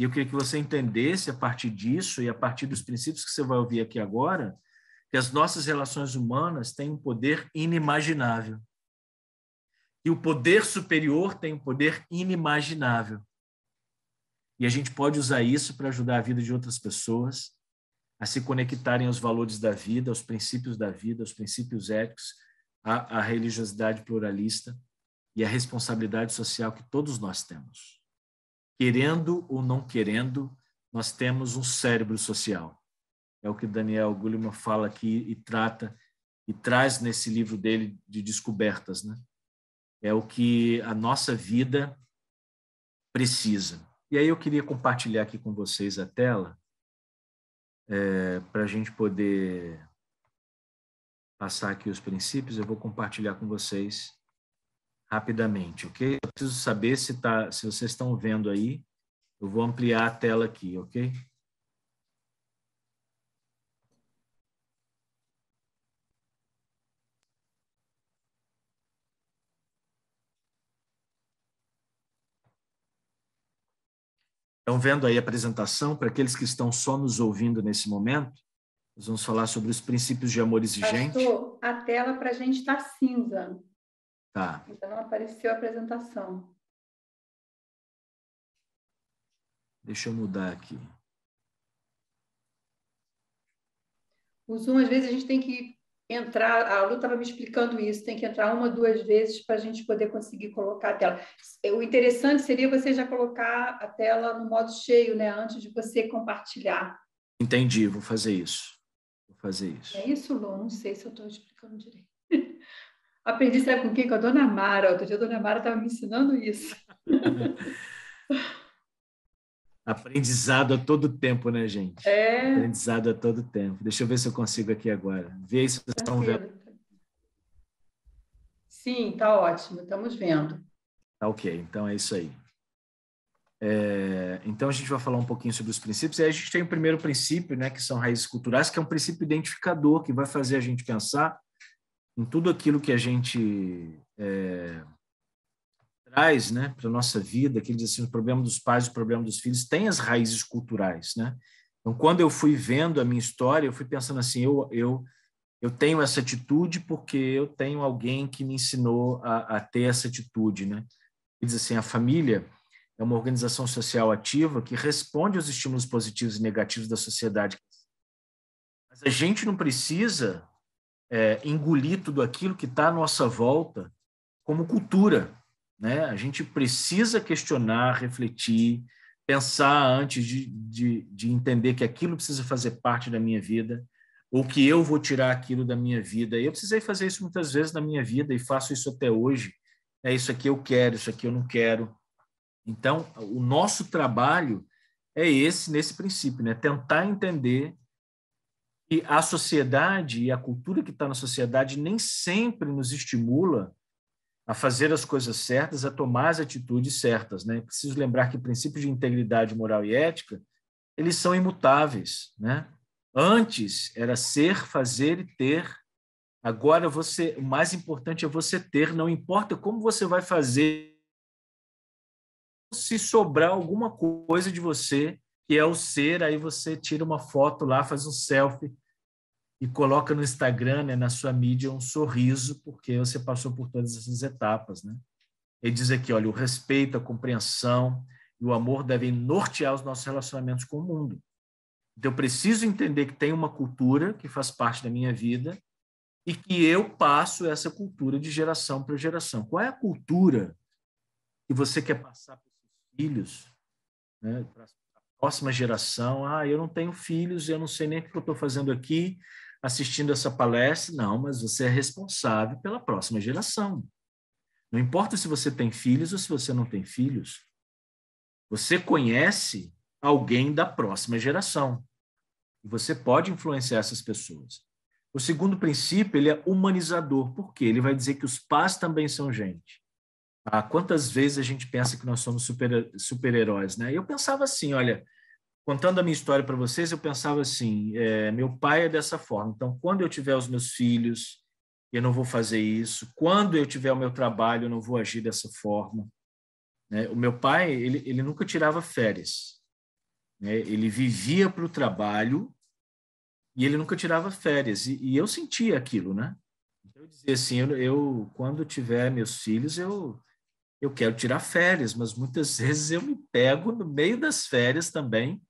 E eu queria que você entendesse, a partir disso e a partir dos princípios que você vai ouvir aqui agora, que as nossas relações humanas têm um poder inimaginável. E o poder superior tem um poder inimaginável. E a gente pode usar isso para ajudar a vida de outras pessoas a se conectarem aos valores da vida, aos princípios da vida, aos princípios éticos, à religiosidade pluralista e à responsabilidade social que todos nós temos. Querendo ou não querendo, nós temos um cérebro social. É o que Daniel Goleman fala aqui e trata e traz nesse livro dele de descobertas, né? É o que a nossa vida precisa. E aí eu queria compartilhar aqui com vocês a tela, para a gente poder passar aqui os princípios. Eu vou compartilhar com vocês rapidamente, ok? Eu preciso saber se vocês estão vendo aí. Eu vou ampliar a tela aqui, ok? Estão vendo aí a apresentação? Para aqueles que estão só nos ouvindo nesse momento, nós vamos falar sobre os princípios de amor exigente. Pastor, a tela para a gente está cinza. Tá. Então, não apareceu a apresentação. Deixa eu mudar aqui. O Zoom, às vezes, a gente tem que entrar, a Lu estava me explicando isso, tem que entrar 1 ou 2 vezes para a gente poder conseguir colocar a tela. O interessante seria você já colocar a tela no modo cheio, né, antes de você compartilhar. Entendi, vou fazer isso. É isso, Lu? Não sei se eu estou explicando direito. Aprendi, sabe com quem? Com a Dona Mara. Outro dia a Dona Mara estava me ensinando isso. Aprendizado a todo tempo, né, gente? É. Aprendizado a todo tempo. Deixa eu ver se eu consigo aqui agora. Vê aí se vocês estão vendo. Sim, tá ótimo. Estamos vendo. Tá ok, então é isso aí. Então a gente vai falar um pouquinho sobre os princípios. E aí a gente tem o primeiro princípio, né, que são raízes culturais, que é um princípio identificador, que vai fazer a gente pensar em tudo aquilo que a gente traz, né, para a nossa vida, que ele diz assim, o problema dos pais, o problema dos filhos, tem as raízes culturais, né? Então, quando eu fui vendo a minha história, eu fui pensando assim, eu tenho essa atitude porque eu tenho alguém que me ensinou a ter essa atitude, né? Ele diz assim, a família é uma organização social ativa que responde aos estímulos positivos e negativos da sociedade. Mas a gente não precisa engolir tudo aquilo que está à nossa volta como cultura, né? A gente precisa questionar, refletir, pensar antes de entender que aquilo precisa fazer parte da minha vida, ou que eu vou tirar aquilo da minha vida. Eu precisei fazer isso muitas vezes na minha vida e faço isso até hoje. É isso aqui eu quero, isso aqui eu não quero. Então, o nosso trabalho é nesse princípio, né? Tentar entender que a sociedade e a cultura que está na sociedade nem sempre nos estimula a fazer as coisas certas, a tomar as atitudes certas, né? Preciso lembrar que princípios de integridade moral e ética, eles são imutáveis, né? Antes era ser, fazer e ter. Agora o mais importante é você ter, não importa como você vai fazer, se sobrar alguma coisa de você, que é o ser, aí você tira uma foto lá, faz um selfie e coloca no Instagram, né, na sua mídia, um sorriso, porque você passou por todas essas etapas, né? Ele diz aqui, olha, o respeito, a compreensão e o amor devem nortear os nossos relacionamentos com o mundo. Então, eu preciso entender que tem uma cultura que faz parte da minha vida e que eu passo essa cultura de geração para geração. Qual é a cultura que você quer passar para os seus filhos, né, para a próxima geração? Eu não tenho filhos, eu não sei nem o que eu estou fazendo aqui, assistindo essa palestra. Não, mas você é responsável pela próxima geração. Não importa se você tem filhos ou se você não tem filhos. Você conhece alguém da próxima geração. E você pode influenciar essas pessoas. O segundo princípio, ele é humanizador. Por quê? Ele vai dizer que os pais também são gente. Quantas vezes a gente pensa que nós somos super-heróis, né? Eu pensava assim, olha, contando a minha história para vocês, eu pensava assim, meu pai é dessa forma, então quando eu tiver os meus filhos, eu não vou fazer isso. Quando eu tiver o meu trabalho, eu não vou agir dessa forma. O meu pai, ele nunca tirava férias. Ele vivia para o trabalho e ele nunca tirava férias. E eu sentia aquilo, né? Então, eu dizia assim, eu quando tiver meus filhos, eu quero tirar férias, mas muitas vezes eu me pego no meio das férias também,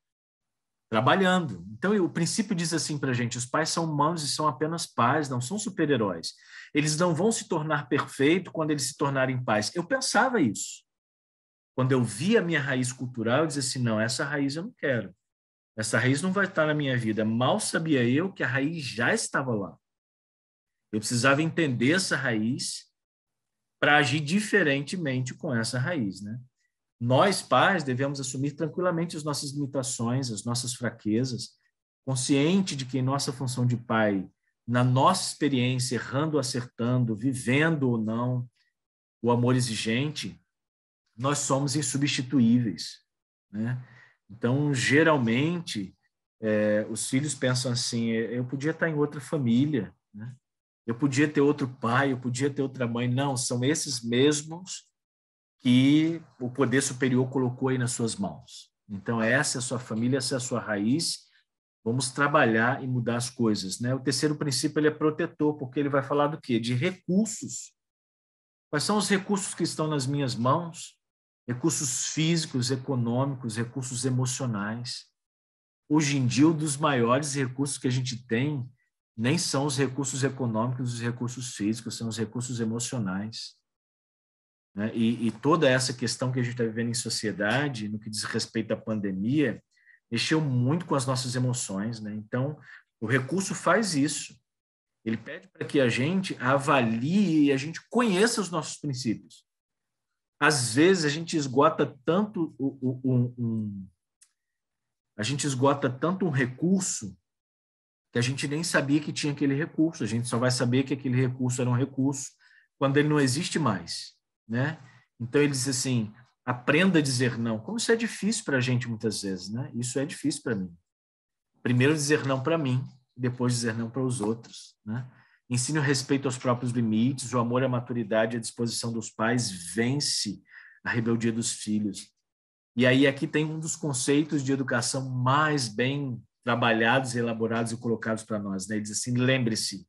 trabalhando. Então, o princípio diz assim para a gente, os pais são humanos e são apenas pais, não são super-heróis. Eles não vão se tornar perfeitos quando eles se tornarem pais. Eu pensava isso. Quando eu via a minha raiz cultural, eu dizia assim, não, essa raiz eu não quero. Essa raiz não vai estar na minha vida. Mal sabia eu que a raiz já estava lá. Eu precisava entender essa raiz para agir diferentemente com essa raiz, né? Nós, pais, devemos assumir tranquilamente as nossas limitações, as nossas fraquezas, consciente de que em nossa função de pai, na nossa experiência, errando, acertando, vivendo ou não, o amor exigente, nós somos insubstituíveis, né? Então, geralmente, os filhos pensam assim, eu podia estar em outra família, né? Eu podia ter outro pai, eu podia ter outra mãe. Não, são esses mesmos que o poder superior colocou aí nas suas mãos. Então, essa é a sua família, essa é a sua raiz. Vamos trabalhar e mudar as coisas, né? O terceiro princípio, ele é protetor, porque ele vai falar do quê? De recursos. Quais são os recursos que estão nas minhas mãos? Recursos físicos, econômicos, recursos emocionais. Hoje em dia, um dos maiores recursos que a gente tem nem são os recursos econômicos, os recursos físicos, são os recursos emocionais. Né? E toda essa questão que a gente está vivendo em sociedade, no que diz respeito à pandemia, mexeu muito com as nossas emoções. Né? Então, o recurso faz isso. Ele pede para que a gente avalie e a gente conheça os nossos princípios. Às vezes, a gente esgota tanto um recurso que a gente nem sabia que tinha aquele recurso. A gente só vai saber que aquele recurso era um recurso quando ele não existe mais, né? Então, ele diz assim, aprenda a dizer não. Como isso é difícil para a gente muitas vezes, né? Isso é difícil para mim. Primeiro dizer não para mim, depois dizer não para os outros, né? Ensine o respeito aos próprios limites, o amor, a maturidade, a disposição dos pais vence a rebeldia dos filhos. E aí aqui tem um dos conceitos de educação mais bem trabalhados, elaborados e colocados para nós, né? Ele diz assim, lembre-se,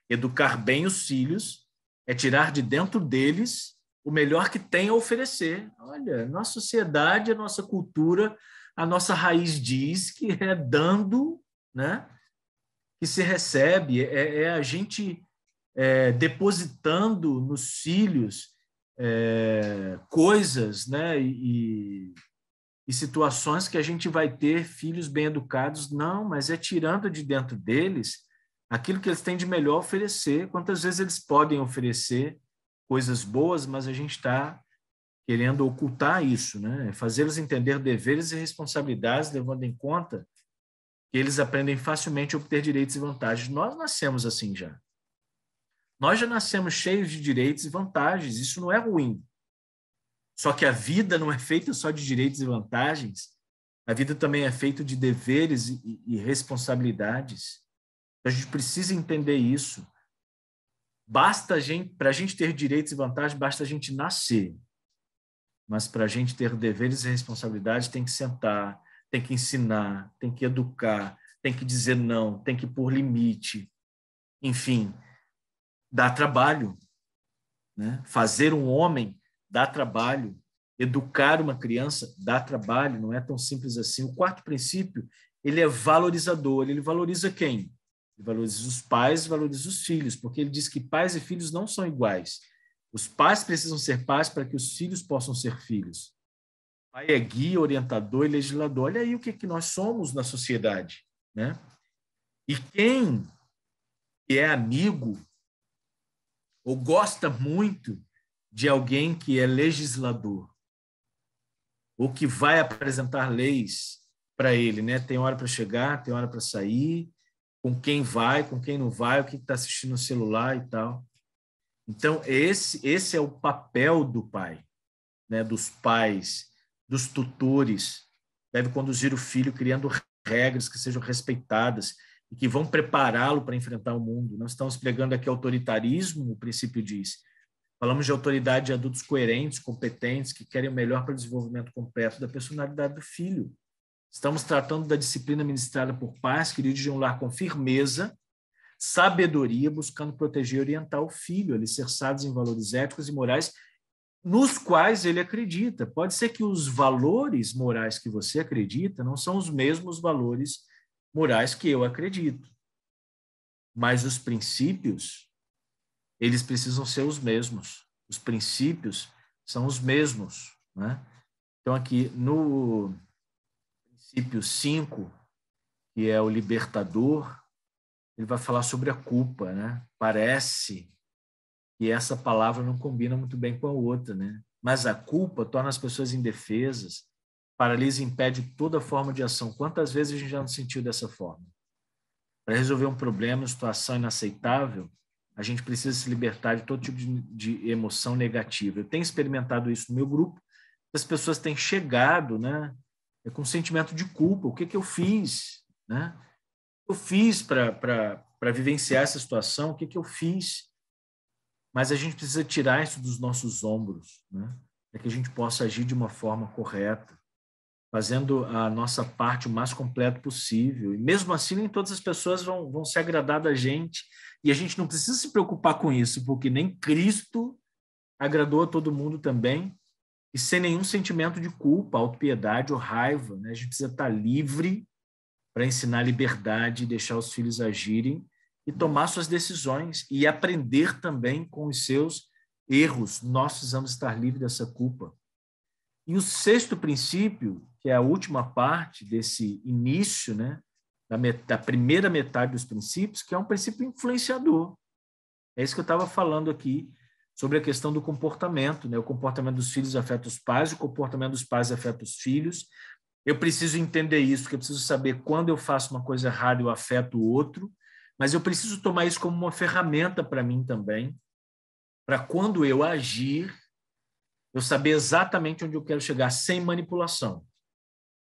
educar bem os filhos é tirar de dentro deles o melhor que tem a oferecer. Olha, nossa sociedade, a nossa cultura, a nossa raiz diz que é dando, né, que se recebe, é a gente depositando nos filhos coisas, né, e situações que a gente vai ter filhos bem educados. Não, mas é tirando de dentro deles aquilo que eles têm de melhor a oferecer. Quantas vezes eles podem oferecer coisas boas, mas a gente está querendo ocultar isso, né? Fazê-los entender deveres e responsabilidades, levando em conta que eles aprendem facilmente a obter direitos e vantagens. Nós nascemos assim já. Nós já nascemos cheios de direitos e vantagens. Isso não é ruim. Só que a vida não é feita só de direitos e vantagens. A vida também é feita de deveres e responsabilidades. A gente precisa entender isso. Para a gente ter direitos e vantagens, basta a gente nascer. Mas para a gente ter deveres e responsabilidades, tem que sentar, tem que ensinar, tem que educar, tem que dizer não, tem que pôr limite. Enfim, dá trabalho, né? Fazer um homem dá trabalho. Educar uma criança dá trabalho, não é tão simples assim. O quarto princípio, ele é valorizador. Ele valoriza quem? Ele valoriza os pais, valoriza os filhos, porque ele diz que pais e filhos não são iguais. Os pais precisam ser pais para que os filhos possam ser filhos. O pai é guia, orientador e legislador. Olha aí o que nós somos na sociedade, né? E quem é amigo ou gosta muito de alguém que é legislador ou que vai apresentar leis para ele, né? Tem hora para chegar, tem hora para sair, com quem vai, com quem não vai, o que está assistindo no celular e tal. Então, esse é o papel do pai, né? Dos pais, dos tutores. Deve conduzir o filho criando regras que sejam respeitadas e que vão prepará-lo para enfrentar o mundo. Nós estamos pregando aqui autoritarismo, o princípio diz. Falamos de autoridade de adultos coerentes, competentes, que querem o melhor para o desenvolvimento completo da personalidade do filho. Estamos tratando da disciplina ministrada por pais que dirigem um lar com firmeza, sabedoria, buscando proteger e orientar o filho, alicerçados em valores éticos e morais nos quais ele acredita. Pode ser que os valores morais que você acredita não são os mesmos valores morais que eu acredito, mas os princípios, eles precisam ser os mesmos. Os princípios são os mesmos, né? Então, aqui no princípio 5, que é o libertador, ele vai falar sobre a culpa, né? Parece que essa palavra não combina muito bem com a outra, né? Mas a culpa torna as pessoas indefesas, paralisa e impede toda forma de ação. Quantas vezes a gente já não sentiu dessa forma? Para resolver um problema, uma situação inaceitável, a gente precisa se libertar de todo tipo de emoção negativa. Eu tenho experimentado isso no meu grupo, as pessoas têm chegado, né, com um sentimento de culpa. O que eu fiz, né? Eu fiz para vivenciar essa situação, o que eu fiz? Mas a gente precisa tirar isso dos nossos ombros, né? Para que a gente possa agir de uma forma correta, fazendo a nossa parte o mais completo possível. E mesmo assim, nem todas as pessoas vão se agradar da gente. E a gente não precisa se preocupar com isso, porque nem Cristo agradou a todo mundo também, e sem nenhum sentimento de culpa, autopiedade ou raiva, né? A gente precisa estar livre para ensinar liberdade e deixar os filhos agirem e tomar suas decisões e aprender também com os seus erros. Nós precisamos estar livres dessa culpa. E o sexto princípio, que é a última parte desse início, né, da primeira metade dos princípios, que é um princípio influenciador. É isso que eu estava falando aqui, sobre a questão do comportamento, né? O comportamento dos filhos afeta os pais, o comportamento dos pais afeta os filhos. Eu preciso entender isso, porque eu preciso saber quando eu faço uma coisa errada eu afeto o outro, mas eu preciso tomar isso como uma ferramenta para mim também, para quando eu agir, eu saber exatamente onde eu quero chegar, sem manipulação,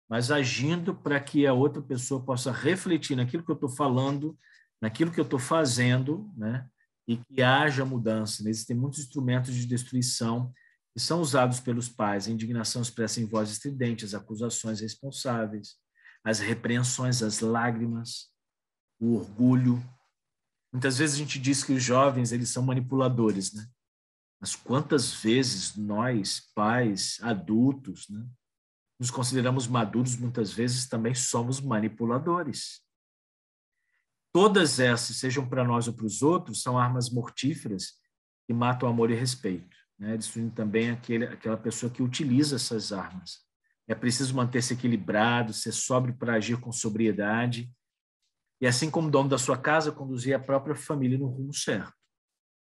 mas agindo para que a outra pessoa possa refletir naquilo que eu estou falando, naquilo que eu estou fazendo, né? E que haja mudança. Existem muitos instrumentos de destruição que são usados pelos pais. A indignação expressa em voz estridente, as acusações responsáveis, as repreensões, as lágrimas, o orgulho. Muitas vezes a gente diz que os jovens eles são manipuladores, né? Mas quantas vezes nós, pais, adultos, né, nos consideramos maduros, muitas vezes também somos manipuladores. Todas essas, sejam para nós ou para os outros, são armas mortíferas que matam amor e respeito, né? Destruindo também aquela pessoa que utiliza essas armas. É preciso manter-se equilibrado, ser sóbrio para agir com sobriedade, E assim como dono da sua casa, conduzir a própria família no rumo certo.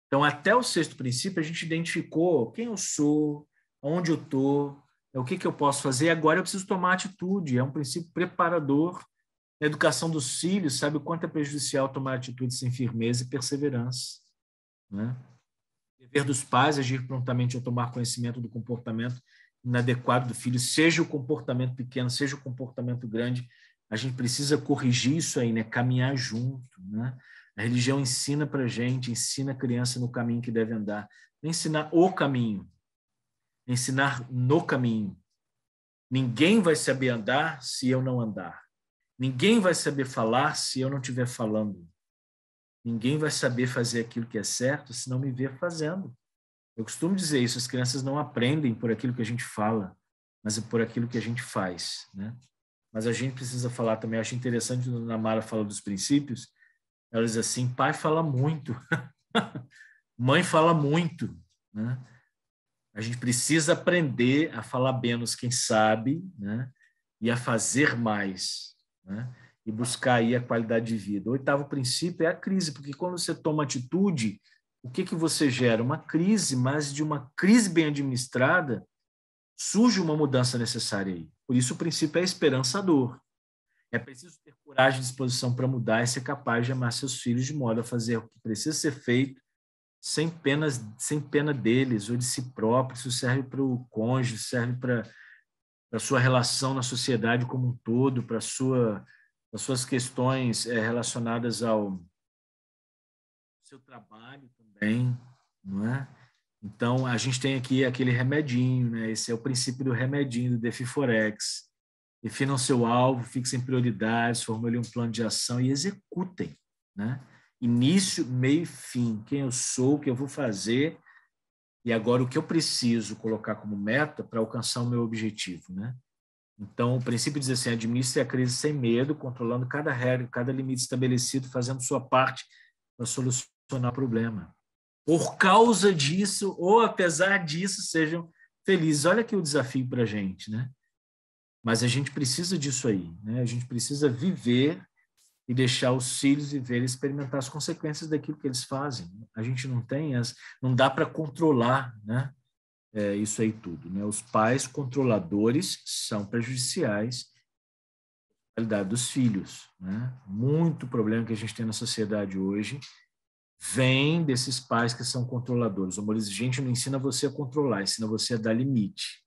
Então, até o 6º princípio, a gente identificou quem eu sou, onde eu estou, o que eu posso fazer. Agora eu preciso tomar atitude. É um princípio preparador. A educação dos filhos, sabe o quanto é prejudicial tomar atitude sem firmeza e perseverança, né? O dever dos pais é agir prontamente ao tomar conhecimento do comportamento inadequado do filho, seja o comportamento pequeno, seja o comportamento grande. A gente precisa corrigir isso aí, né? Caminhar junto, né? A religião ensina para a gente, ensina a criança no caminho que deve andar. Não ensinar o caminho, ensinar no caminho. Ninguém vai saber andar se eu não andar. Ninguém vai saber falar se eu não estiver falando. Ninguém vai saber fazer aquilo que é certo se não me ver fazendo. Eu costumo dizer isso, as crianças não aprendem por aquilo que a gente fala, mas por aquilo que a gente faz, né? Mas a gente precisa falar também, acho interessante quando a Mara fala dos princípios, ela diz assim, pai fala muito, mãe fala muito, né? A gente precisa aprender a falar menos quem sabe, né? E a fazer mais, né? E buscar aí a qualidade de vida. O 8º princípio é a crise, porque quando você toma atitude, o que você gera? Uma crise, mas de uma crise bem administrada, surge uma mudança necessária aí. Por isso o princípio é esperançador. É preciso ter coragem e disposição para mudar e ser capaz de amar seus filhos de modo a fazer o que precisa ser feito sem pena deles ou de si próprio. Isso serve para o cônjuge, serve para a sua relação na sociedade como um todo, para as suas questões relacionadas ao seu trabalho também, não é? Então, a gente tem aqui aquele remedinho, né? Esse é o princípio do remedinho, do Defiforex. Definam seu alvo, fixem prioridades, formulem um plano de ação e executem, né? Início, meio e fim. Quem eu sou, o que eu vou fazer e agora o que eu preciso colocar como meta para alcançar o meu objetivo, né? Então, o princípio diz assim, administre a crise sem medo, controlando cada regra, cada limite estabelecido, fazendo sua parte para solucionar o problema. Por causa disso, ou apesar disso, sejam felizes. Olha aqui o desafio para a gente, né? Mas a gente precisa disso aí, né? A gente precisa viver e deixar os filhos viver e experimentar as consequências daquilo que eles fazem. A gente não dá para controlar, né? Isso aí tudo, né? Os pais controladores são prejudiciais à qualidade dos filhos, né? Muito problema que a gente tem na sociedade hoje vem desses pais que são controladores. O amor exigente não ensina você a controlar, ensina você a dar limite,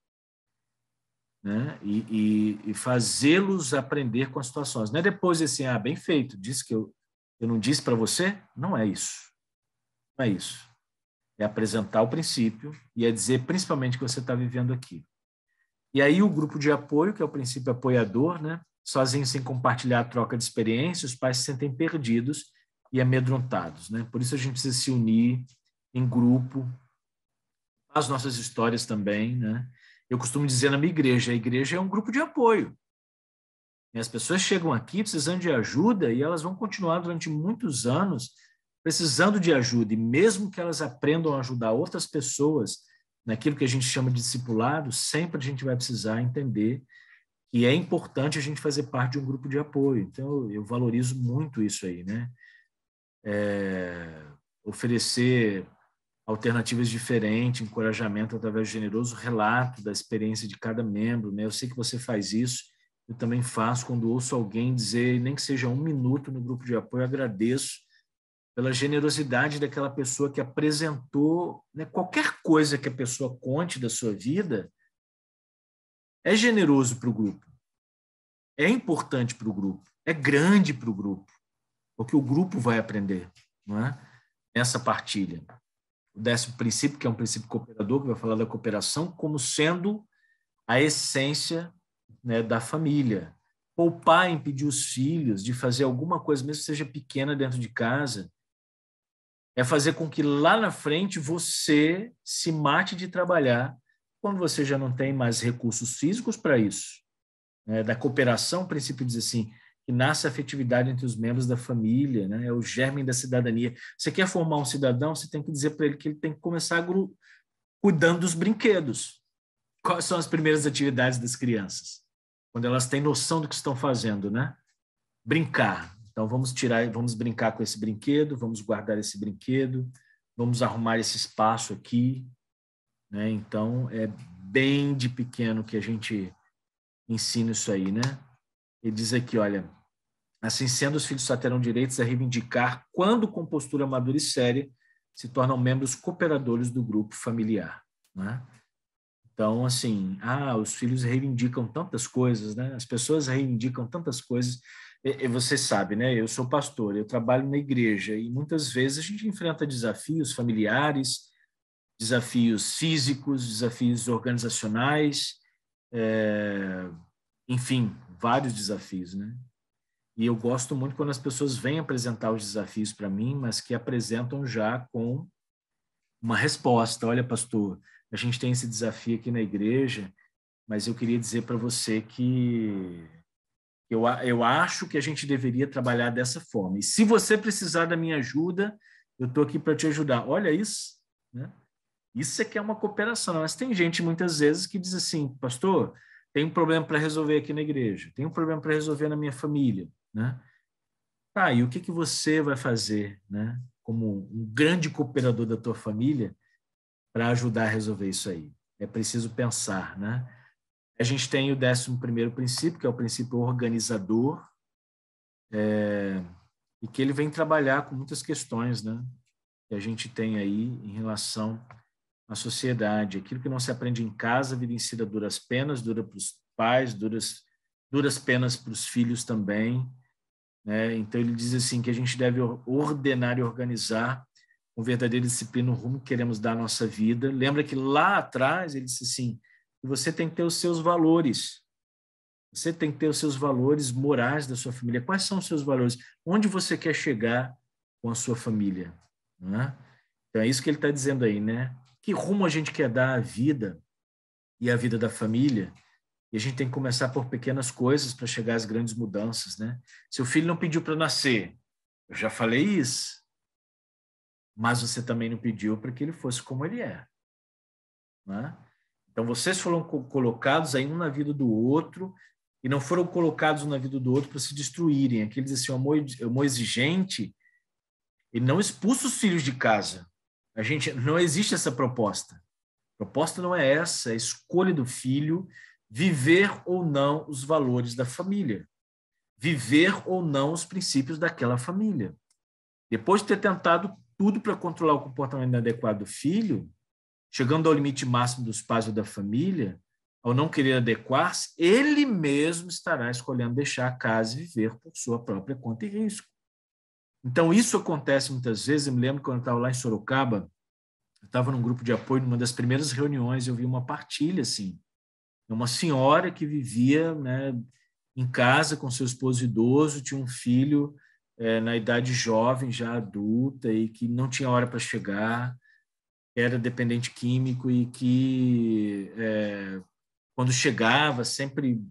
né? E fazê-los aprender com as situações. Não é depois assim, bem feito, disse que eu não disse para você? Não é isso. Não é isso. É apresentar o princípio e é dizer principalmente o que você está vivendo aqui. E aí o grupo de apoio, que é o princípio apoiador, né? Sozinho sem compartilhar a troca de experiências, os pais se sentem perdidos e amedrontados, né? Por isso a gente precisa se unir em grupo, as nossas histórias também, né? Eu costumo dizer na minha igreja, a igreja é um grupo de apoio. E as pessoas chegam aqui precisando de ajuda e elas vão continuar durante muitos anos precisando de ajuda, e mesmo que elas aprendam a ajudar outras pessoas naquilo que a gente chama de discipulado, sempre a gente vai precisar entender que é importante a gente fazer parte de um grupo de apoio. Então, eu valorizo muito isso aí, né? Oferecer alternativas diferentes, encorajamento através do generoso relato da experiência de cada membro, né? Eu sei que você faz isso, eu também faço quando ouço alguém dizer, nem que seja 1 minuto no grupo de apoio, eu agradeço pela generosidade daquela pessoa que apresentou, né? Qualquer coisa que a pessoa conte da sua vida é generoso para o grupo, é importante para o grupo, é grande para o grupo, porque o grupo vai aprender, não é? Nessa partilha. O 10º princípio, que é um princípio cooperador, que vai falar da cooperação como sendo a essência, né, da família. Poupar, impedir os filhos de fazer alguma coisa, mesmo que seja pequena dentro de casa, é fazer com que lá na frente você se mate de trabalhar quando você já não tem mais recursos físicos para isso. Da cooperação, o princípio diz assim, que nasce a afetividade entre os membros da família, né? É o germe da cidadania. Você quer formar um cidadão, você tem que dizer para ele que ele tem que começar cuidando dos brinquedos. Quais são as primeiras atividades das crianças? Quando elas têm noção do que estão fazendo, né? Brincar. Então, vamos brincar com esse brinquedo, vamos guardar esse brinquedo, vamos arrumar esse espaço aqui, né? Então, é bem de pequeno que a gente ensina isso aí, né? Ele diz aqui, olha, assim sendo, os filhos só terão direitos a reivindicar quando, com postura madura e séria, se tornam membros cooperadores do grupo familiar, né? Então, assim, os filhos reivindicam tantas coisas, né? As pessoas reivindicam tantas coisas. E você sabe, né? Eu sou pastor, eu trabalho na igreja e muitas vezes a gente enfrenta desafios familiares, desafios físicos, desafios organizacionais, enfim, vários desafios, né? E eu gosto muito quando as pessoas vêm apresentar os desafios para mim, mas que apresentam já com uma resposta. Olha, pastor, a gente tem esse desafio aqui na igreja, mas eu queria dizer para você que eu acho que a gente deveria trabalhar dessa forma. E se você precisar da minha ajuda, eu estou aqui para te ajudar. Olha isso, né? Isso é que é uma cooperação. Mas tem gente, muitas vezes, que diz assim, pastor, tem um problema para resolver aqui na igreja, tem um problema para resolver na minha família, né? Tá, e o que você vai fazer, né, como um grande cooperador da tua família para ajudar a resolver isso aí? É preciso pensar, né? A gente tem o 11º princípio, que é o princípio organizador, e que ele vem trabalhar com muitas questões, né, que a gente tem aí em relação à sociedade. Aquilo que não se aprende em casa, a vida ensina duras penas, dura para os pais, duras penas para os filhos também, né? Então, ele diz assim que a gente deve ordenar e organizar com verdadeira disciplina o rumo que queremos dar à nossa vida. Lembra que lá atrás ele disse assim, que você tem que ter os seus valores. Você tem que ter os seus valores morais da sua família. Quais são os seus valores? Onde você quer chegar com a sua família? Né? Então, é isso que ele está dizendo aí, né? Que rumo a gente quer dar à vida e à vida da família? E a gente tem que começar por pequenas coisas para chegar às grandes mudanças, né? Seu filho não pediu para nascer. Eu já falei isso. Mas você também não pediu para que ele fosse como ele é. Né? Então, vocês foram colocados aí um na vida do outro e não foram colocados um na vida do outro para se destruírem. Aqui ele diz assim, o amor exigente, ele não expulsa os filhos de casa. Não existe essa proposta. A proposta não é essa, é a escolha do filho viver ou não os valores da família, viver ou não os princípios daquela família. Depois de ter tentado tudo para controlar o comportamento inadequado do filho, chegando ao limite máximo dos pais ou da família, ao não querer adequar-se, ele mesmo estará escolhendo deixar a casa e viver por sua própria conta e risco. Então, isso acontece muitas vezes. Eu me lembro quando eu estava lá em Sorocaba, eu estava num grupo de apoio, numa das primeiras reuniões, eu vi uma partilha assim, uma senhora que vivia, né, em casa com seu esposo idoso, tinha um filho na idade jovem, já adulta, e que não tinha hora para chegar, era dependente químico e que, quando chegava, sempre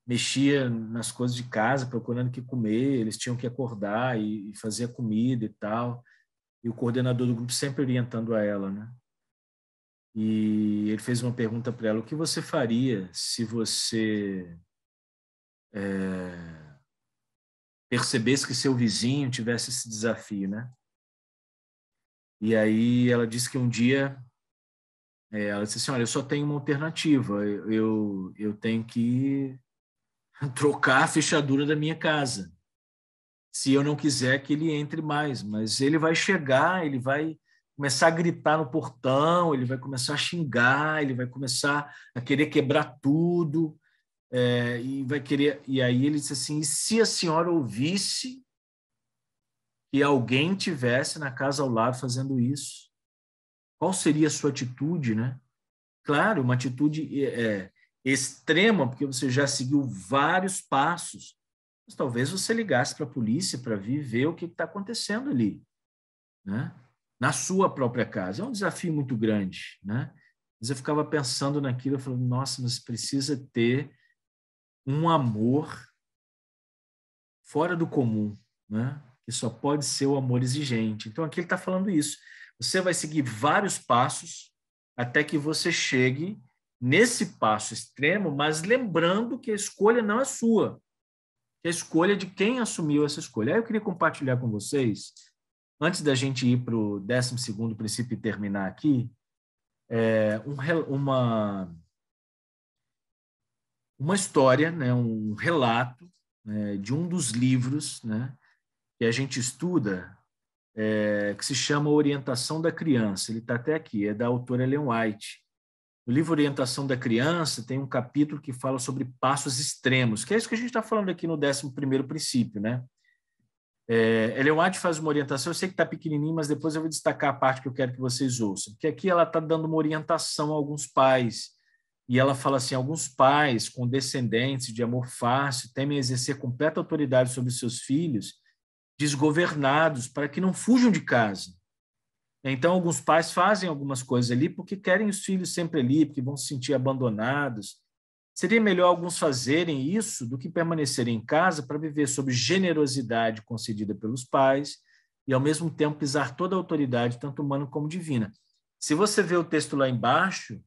mexia nas coisas de casa, procurando o que comer, eles tinham que acordar e fazer a comida e tal, e o coordenador do grupo sempre orientando a ela, né? E ele fez uma pergunta para ela, o que você faria se você percebesse que seu vizinho tivesse esse desafio, né? E aí ela disse que um dia, ela disse assim, olha, eu só tenho uma alternativa, eu tenho que trocar a fechadura da minha casa, se eu não quiser que ele entre mais, mas ele vai chegar, ele vai começar a gritar no portão, ele vai começar a xingar, ele vai começar a querer quebrar tudo, e vai querer. E aí ele disse assim: e se a senhora ouvisse que alguém tivesse na casa ao lado fazendo isso, qual seria a sua atitude, né? Claro, uma atitude extrema, porque você já seguiu vários passos, mas talvez você ligasse para a polícia para vir ver o que está acontecendo ali, né? Na sua própria casa. É um desafio muito grande, né? Mas eu ficava pensando naquilo, eu falava, nossa, mas precisa ter um amor fora do comum, né? Que só pode ser o amor exigente. Então, aqui ele está falando isso. Você vai seguir vários passos até que você chegue nesse passo extremo, mas lembrando que a escolha não é sua. que é a escolha de quem assumiu essa escolha. Aí eu queria compartilhar com vocês, antes da gente ir para o 12º princípio e terminar aqui, uma história, né, um relato, né, de um dos livros, né, que a gente estuda, que se chama Orientação da Criança. Ele está até aqui, é da autora Ellen White. No livro Orientação da Criança tem um capítulo que fala sobre passos extremos, que é isso que a gente está falando aqui no 11º princípio, né? Ellen White faz uma orientação, eu sei que está pequenininho, mas depois eu vou destacar a parte que eu quero que vocês ouçam, porque aqui ela está dando uma orientação a alguns pais, e ela fala assim, alguns pais com descendentes de amor fácil temem exercer completa autoridade sobre seus filhos, desgovernados, para que não fujam de casa. Então, alguns pais fazem algumas coisas ali porque querem os filhos sempre ali, porque vão se sentir abandonados. Seria melhor alguns fazerem isso do que permanecerem em casa para viver sob generosidade concedida pelos pais e, ao mesmo tempo, pisar toda a autoridade, tanto humana como divina. Se você vê o texto lá embaixo,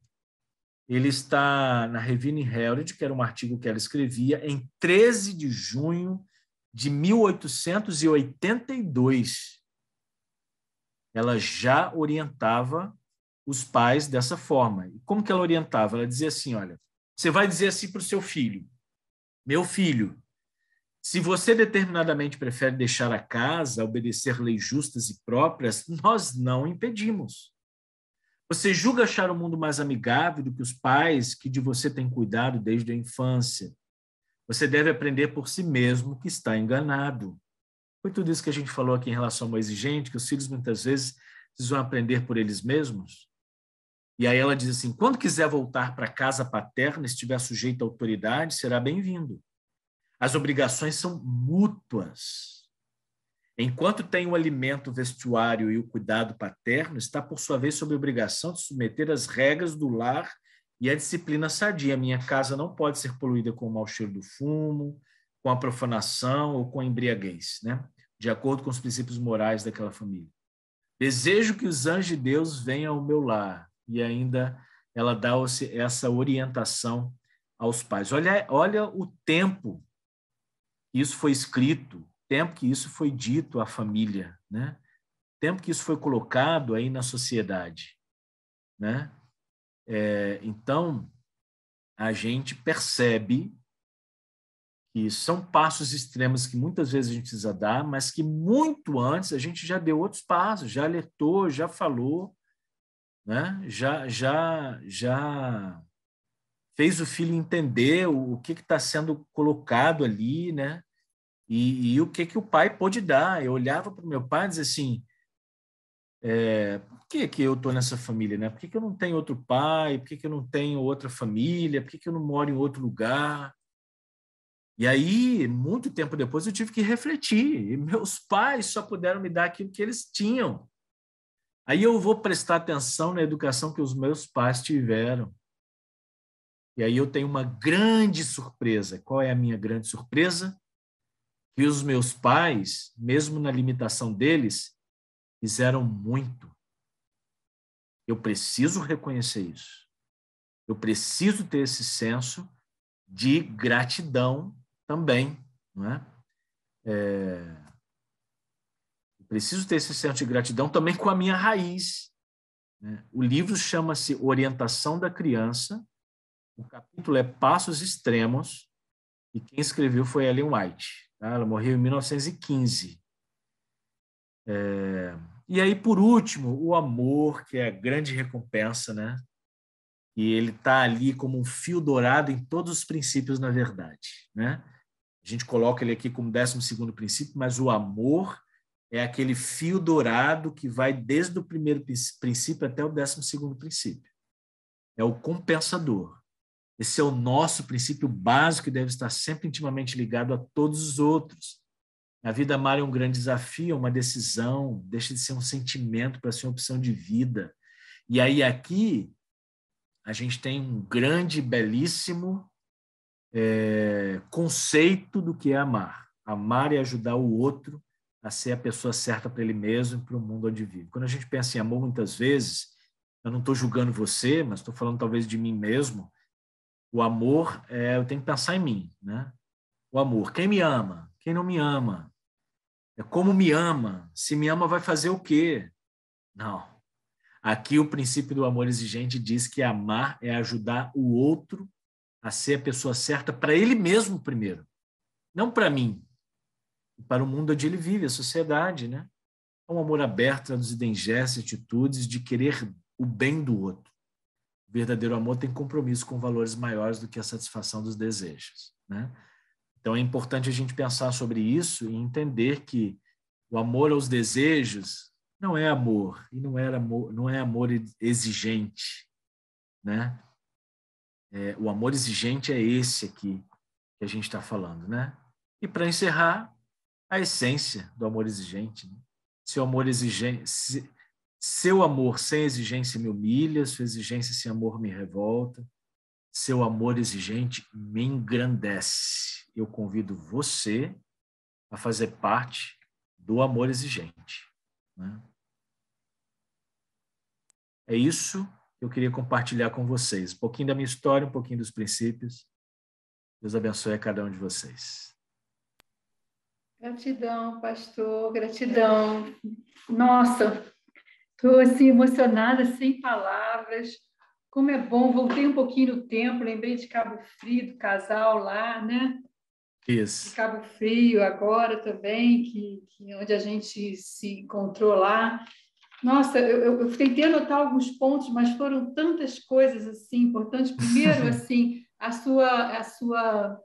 ele está na Evening Herald, que era um artigo que ela escrevia, em 13 de junho de 1882. Ela já orientava os pais dessa forma. E como que ela orientava? Ela dizia assim, olha, você vai dizer assim para o seu filho, meu filho, se você determinadamente prefere deixar a casa, obedecer leis justas e próprias, nós não impedimos. Você julga achar o mundo mais amigável do que os pais que de você têm cuidado desde a infância. Você deve aprender por si mesmo que está enganado. Foi tudo isso que a gente falou aqui em relação ao exigente, que os filhos muitas vezes precisam aprender por eles mesmos. E aí ela diz assim, quando quiser voltar para a casa paterna, estiver sujeito à autoridade, será bem-vindo. As obrigações são mútuas. Enquanto tem o alimento, o vestuário e o cuidado paterno, está, por sua vez, sob a obrigação de submeter as regras do lar e a disciplina sadia. Minha casa não pode ser poluída com o mau cheiro do fumo, com a profanação ou com a embriaguez, né? De acordo com os princípios morais daquela família. Desejo que os anjos de Deus venham ao meu lar. E ainda ela dá essa orientação aos pais. Olha o tempo que isso foi escrito, tempo que isso foi dito à família, né? Tempo que isso foi colocado aí na sociedade, né? Então, a gente percebe que são passos extremos que muitas vezes a gente precisa dar, mas que muito antes a gente já deu outros passos, já alertou, já falou, né? Já fez o filho entender o que está sendo colocado ali, né? E o que o pai pôde dar. Eu olhava para o meu pai e dizia assim, por que eu estou nessa família, né? Por que eu não tenho outro pai? Por que eu não tenho outra família? Por que eu não moro em outro lugar? E aí, muito tempo depois, eu tive que refletir. E meus pais só puderam me dar aquilo que eles tinham. Aí eu vou prestar atenção na educação que os meus pais tiveram. E aí eu tenho uma grande surpresa. Qual é a minha grande surpresa? Que os meus pais, mesmo na limitação deles, fizeram muito. Eu preciso reconhecer isso. Eu preciso ter esse senso de gratidão também, não é? Eu preciso ter esse senso de gratidão também com a minha raiz, né? O livro chama-se Orientação da Criança, o capítulo é Passos Extremos, e quem escreveu foi Ellen White. Tá? Ela morreu em 1915. E aí, por último, o amor, que é a grande recompensa, né? E ele está ali como um fio dourado em todos os princípios, na verdade, né? A gente coloca ele aqui como 12º princípio, mas o amor é aquele fio dourado que vai desde o primeiro princípio até o 12º princípio. É o compensador. Esse é o nosso princípio básico que deve estar sempre intimamente ligado a todos os outros. A vida amar é um grande desafio, é uma decisão, deixa de ser um sentimento para ser uma opção de vida. E aí aqui a gente tem um grande, belíssimo conceito do que é amar. Amar é ajudar o outro a ser a pessoa certa para ele mesmo e para o mundo onde vive. Quando a gente pensa em amor, muitas vezes, eu não estou julgando você, mas estou falando talvez de mim mesmo, o amor, eu tenho que pensar em mim, né? o amor. Quem me ama? Quem não me ama? É como me ama. Se me ama, vai fazer o quê? Não. Aqui o princípio do amor exigente diz que amar é ajudar o outro a ser a pessoa certa para ele mesmo primeiro. Não para mim. Para o mundo onde ele vive, a sociedade, né? É um amor aberto, traduzido em gestos e atitudes de querer o bem do outro. O verdadeiro amor tem compromisso com valores maiores do que a satisfação dos desejos, né? Então é importante a gente pensar sobre isso e entender que o amor aos desejos não é amor, e não é amor exigente, né? O amor exigente é esse aqui que a gente está falando, né? E para encerrar, a essência do amor exigente, né? Seu amor exigente, seu amor sem exigência me humilha, sua exigência sem amor me revolta, seu amor exigente me engrandece. Eu convido você a fazer parte do amor exigente, né? É isso que eu queria compartilhar com vocês. Um pouquinho da minha história, um pouquinho dos princípios. Deus abençoe a cada um de vocês. Gratidão, pastor, gratidão. Nossa, estou assim, emocionada, sem palavras. Como é bom, voltei um pouquinho no tempo, lembrei de Cabo Frio, do casal lá, né? Isso. De Cabo Frio agora também, onde a gente se encontrou lá. Nossa, eu tentei anotar alguns pontos, mas foram tantas coisas assim importantes. Primeiro, assim, a sua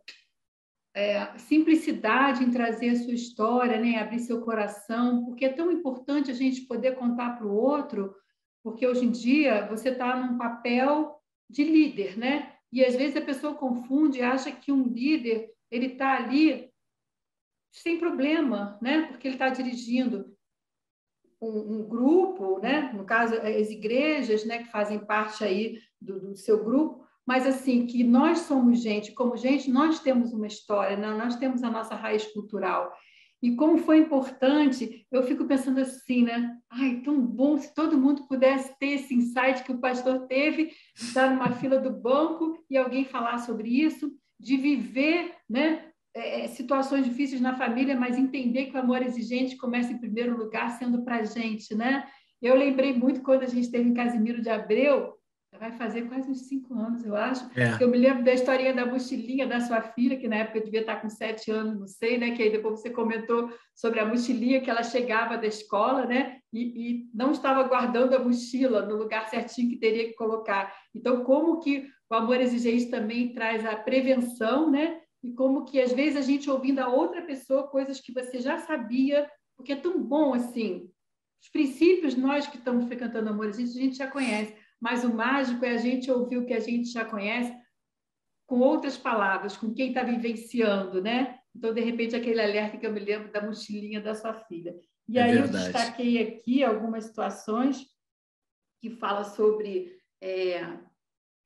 simplicidade em trazer a sua história, né? Abrir seu coração, porque é tão importante a gente poder contar para o outro, porque hoje em dia você está num papel de líder, né? E às vezes a pessoa confunde e acha que um líder ele está ali sem problema, né? Porque ele está dirigindo um grupo, né? No caso, as igrejas, né? Que fazem parte aí do seu grupo, mas assim, que nós somos gente, como gente, nós temos uma história, né? Nós temos a nossa raiz cultural. E como foi importante, eu fico pensando assim, né? Ai, tão bom se todo mundo pudesse ter esse insight que o pastor teve, de estar numa fila do banco e alguém falar sobre isso, de viver, né? Situações difíceis na família, mas entender que o amor exigente começa em primeiro lugar sendo para a gente, né? Eu lembrei muito quando a gente esteve em Casimiro de Abreu, vai fazer quase uns 5 anos, eu acho, que eu me lembro da historinha da mochilinha da sua filha, que na época devia estar com 7 anos, não sei, né? Que aí depois você comentou sobre a mochilinha que ela chegava da escola, né? E não estava guardando a mochila no lugar certinho que teria que colocar. Então, como que o amor exigente também traz a prevenção, né? E como que, às vezes, a gente ouvindo a outra pessoa coisas que você já sabia, porque é tão bom, assim. Os princípios, nós que estamos frequentando amor, a gente já conhece, mas o mágico é a gente ouvir o que a gente já conhece com outras palavras, com quem está vivenciando, né? Então, de repente, aquele alerta que eu me lembro da mochilinha da sua filha. E aí eu destaquei aqui algumas situações que falam sobre...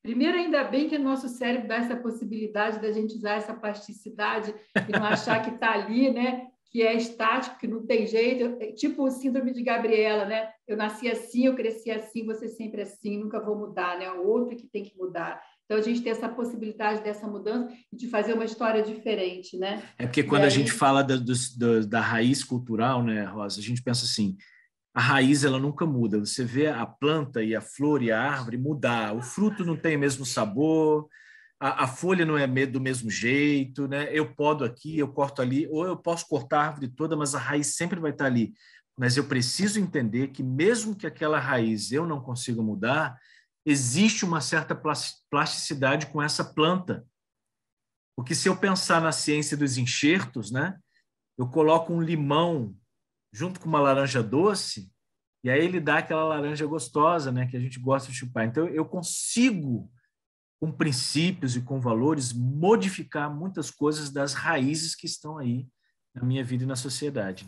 Primeiro, ainda bem que o nosso cérebro dá essa possibilidade da gente usar essa plasticidade e não achar que está ali, né? Que é estático, que não tem jeito. Tipo o síndrome de Gabriela, né? Eu nasci assim, eu cresci assim, você sempre assim, nunca vou mudar, né? O outro que tem que mudar. Então, a gente tem essa possibilidade dessa mudança e de fazer uma história diferente, né? É porque quando a gente fala da raiz cultural, né, Rosa, a gente pensa assim, a raiz ela nunca muda. Você vê a planta e a flor e a árvore mudar. O fruto não tem o mesmo sabor, a folha não é do mesmo jeito, né? Eu podo aqui, eu corto ali, ou eu posso cortar a árvore toda, mas a raiz sempre vai estar ali. Mas eu preciso entender que mesmo que aquela raiz eu não consiga mudar, existe uma certa plasticidade com essa planta. Porque se eu pensar na ciência dos enxertos, né? Eu coloco um limão junto com uma laranja doce, e aí ele dá aquela laranja gostosa, né, que a gente gosta de chupar. Então, eu consigo, com princípios e com valores, modificar muitas coisas das raízes que estão aí na minha vida e na sociedade.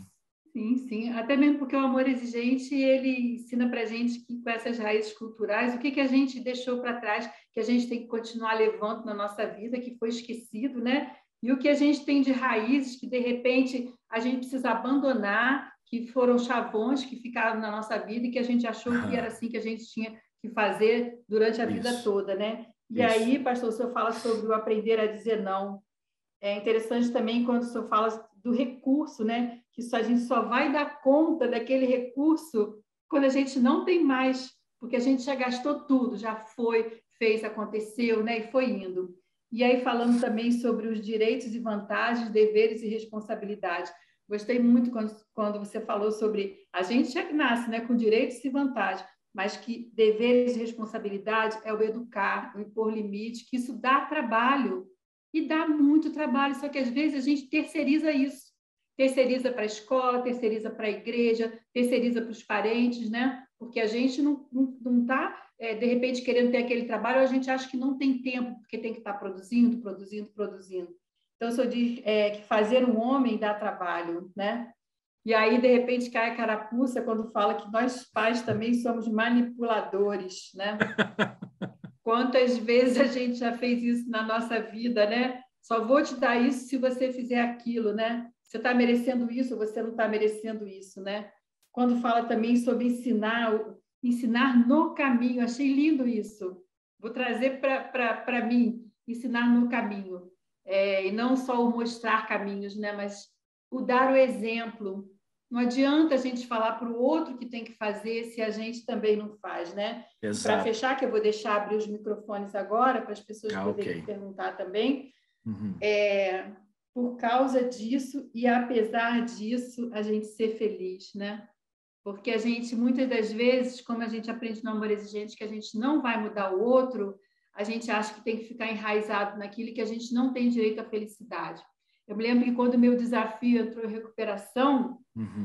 Sim, sim. Até mesmo porque o amor exigente, ele ensina para a gente que com essas raízes culturais, o que a gente deixou para trás, que a gente tem que continuar levando na nossa vida, que foi esquecido, né? E o que a gente tem de raízes que, de repente, a gente precisa abandonar, que foram chavões que ficaram na nossa vida e que a gente achou que era assim que a gente tinha que fazer durante a vida toda, né? E aí, pastor, o senhor fala sobre o aprender a dizer não. É interessante também quando o senhor fala do recurso, né? Que a gente só vai dar conta daquele recurso quando a gente não tem mais, porque a gente já gastou tudo, já foi, fez, aconteceu, né? E foi indo. E aí, falando também sobre os direitos e vantagens, deveres e responsabilidades. Gostei muito quando você falou sobre a gente já nasce, né, com direitos e vantagens, mas que deveres e responsabilidades é o educar, o impor limite, que isso dá trabalho, e dá muito trabalho, só que às vezes a gente terceiriza isso. Terceiriza para a escola, terceiriza para a igreja, terceiriza para os parentes, né? Porque a gente não está, de repente, querendo ter aquele trabalho, ou a gente acha que não tem tempo, porque tem que estar produzindo, produzindo, produzindo. Então, o senhor diz que fazer um homem dá trabalho, né? E aí, de repente, cai a carapuça quando fala que nós pais também somos manipuladores, né? Quantas vezes a gente já fez isso na nossa vida, né? Só vou te dar isso se você fizer aquilo, né? Você está merecendo isso ou você não está merecendo isso, né? Quando fala também sobre ensinar no caminho, achei lindo isso. Vou trazer para mim, ensinar no caminho. E não só o mostrar caminhos, né? Mas o dar o exemplo. Não adianta a gente falar para o outro que tem que fazer se a gente também não faz, né? E para fechar, que eu vou deixar abrir os microfones agora para as pessoas poderem perguntar também, por causa disso e apesar disso, a gente ser feliz, né? Porque a gente, muitas das vezes, como a gente aprende no Amor Exigente, que a gente não vai mudar o outro, a gente acha que tem que ficar enraizado naquilo que a gente não tem direito à felicidade. Eu me lembro que quando o meu desafio entrou em recuperação,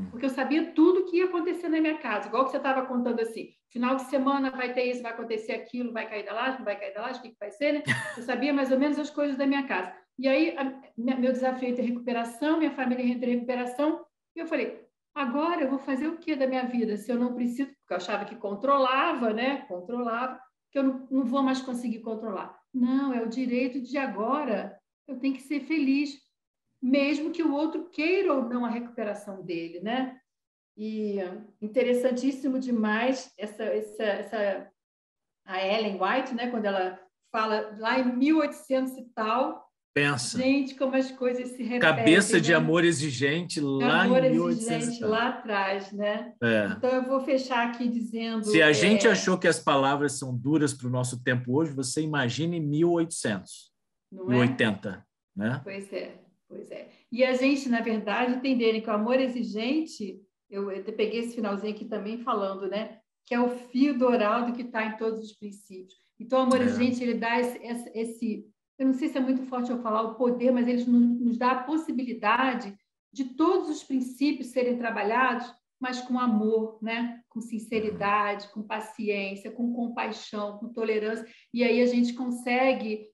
porque eu sabia tudo que ia acontecer na minha casa, igual que você estava contando assim, final de semana vai ter isso, vai acontecer aquilo, vai cair da laje, não vai cair da laje, o que vai ser, né? Eu sabia mais ou menos as coisas da minha casa. E aí, meu desafio entrou em recuperação, minha família entrou em recuperação, e eu falei, agora eu vou fazer o que da minha vida? Se eu não preciso, porque eu achava que controlava, né? Controlava, que eu não vou mais conseguir controlar. Não, é o direito de agora, eu tenho que ser feliz, mesmo que o outro queira ou não a recuperação dele, né? E interessantíssimo demais a Ellen White, né? Quando ela fala lá em 1800 e tal. Pensa. Gente, como as coisas se repetem. Cabeça de né? Amor Exigente lá Amor em 1800 Exigente lá atrás, né? É. Então eu vou fechar aqui dizendo. Se a gente achou que as palavras são duras para o nosso tempo hoje, você imagina em 1800 e 80, né? Pois é. Pois é. E a gente, na verdade, entenderem que o amor exigente, eu peguei esse finalzinho aqui também falando, né? Que é o fio dourado que está em todos os princípios. Então, o amor exigente, ele dá esse, eu não sei se é muito forte eu falar o poder, mas ele nos dá a possibilidade de todos os princípios serem trabalhados, mas com amor, né? Com sinceridade, com paciência, com compaixão, com tolerância. E aí a gente consegue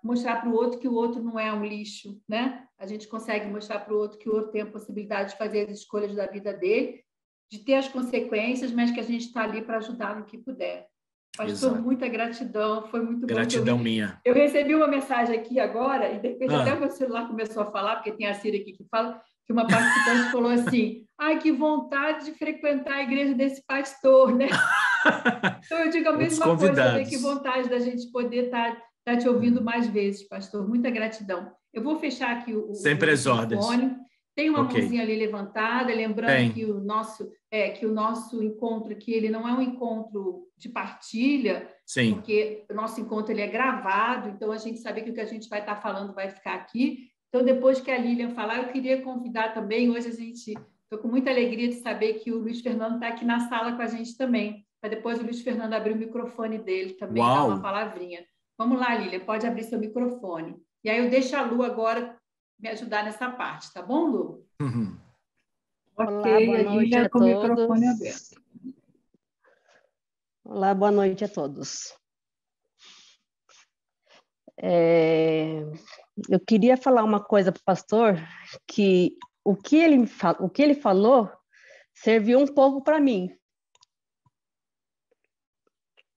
mostrar para o outro que o outro não é um lixo, né? A gente consegue mostrar para o outro que o outro tem a possibilidade de fazer as escolhas da vida dele, de ter as consequências, mas que a gente está ali para ajudar no que puder. Pastor, muita gratidão, foi muito bom. Gratidão minha. Eu recebi uma mensagem aqui agora, e depois até o meu celular começou a falar, porque tem a Cira aqui que fala, que uma participante falou assim, ai, que vontade de frequentar a igreja desse pastor, né? Então, eu digo a mesma coisa, né? Que vontade da gente poder estar te ouvindo mais vezes, pastor. Muita gratidão. Eu vou fechar aqui o microfone. Tem uma mãozinha ali levantada, lembrando que o nosso encontro aqui, ele não é um encontro de partilha, porque o nosso encontro ele é gravado, então a gente sabe que o que a gente vai estar falando vai ficar aqui. Então, depois que a Lilian falar, eu queria convidar também, hoje estou com muita alegria de saber que o Luiz Fernando está aqui na sala com a gente também, para depois o Luiz Fernando abrir o microfone dele também, dar uma palavrinha. Vamos lá, Lilian, pode abrir seu microfone. E aí eu deixo a Lu agora me ajudar nessa parte, tá bom, Lu? Ok, boa noite a com o microfone aberto. Olá, boa noite a todos. Eu queria falar uma coisa para o pastor, que o que ele falou serviu um pouco para mim.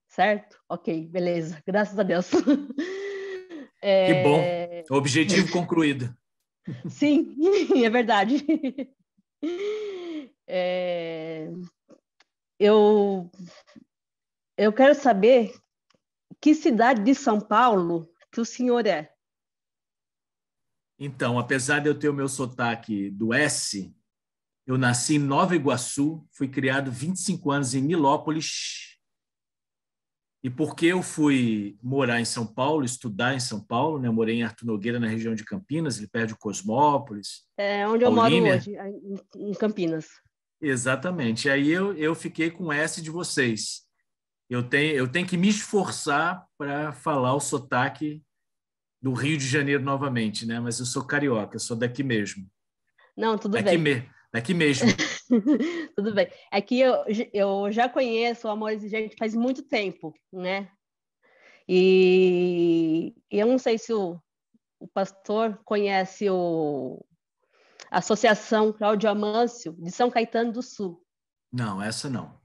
Certo? Ok, beleza. Graças a Deus. Que bom. Objetivo concluído. Sim, é verdade. Eu quero saber que cidade de São Paulo que o senhor é. Então, apesar de eu ter o meu sotaque do S, eu nasci em Nova Iguaçu, fui criado 25 anos em Nilópolis. E porque eu fui morar em São Paulo, estudar em São Paulo, né? Eu morei em Artur Nogueira, na região de Campinas, ali perto de Cosmópolis, É onde eu moro Paulínia. hoje, em Campinas. Exatamente. Aí eu fiquei com o S de vocês. Eu tenho que me esforçar para falar o sotaque do Rio de Janeiro novamente, né? Mas eu sou carioca, eu sou daqui mesmo. Não, tudo bem. Daqui mesmo. Tudo bem. É que eu já conheço o Amor Exigente faz muito tempo, né? E eu não sei se o pastor conhece a Associação Cláudio Amâncio de São Caetano do Sul. Não, essa não.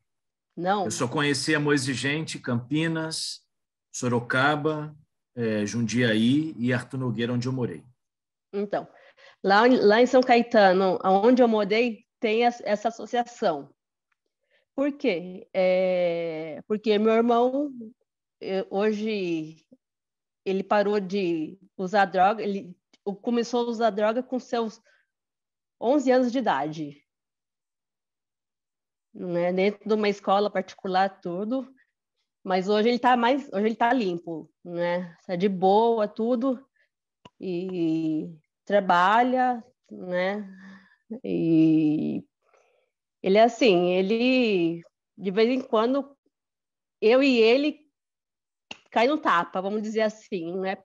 Eu Não? só conheci Amor Exigente, Campinas, Sorocaba, Jundiaí e Artur Nogueira, onde eu morei. Então, lá em São Caetano, onde eu morei, tem essa associação. Por quê? Porque meu irmão, hoje, ele parou de usar droga, ele começou a usar droga com seus 11 anos de idade. Né? Dentro de uma escola particular, tudo. Mas hoje hoje ele tá limpo, né? Tá de boa, tudo. E trabalha, né? E ele é assim, ele de vez em quando eu e ele cai no tapa, vamos dizer assim, né?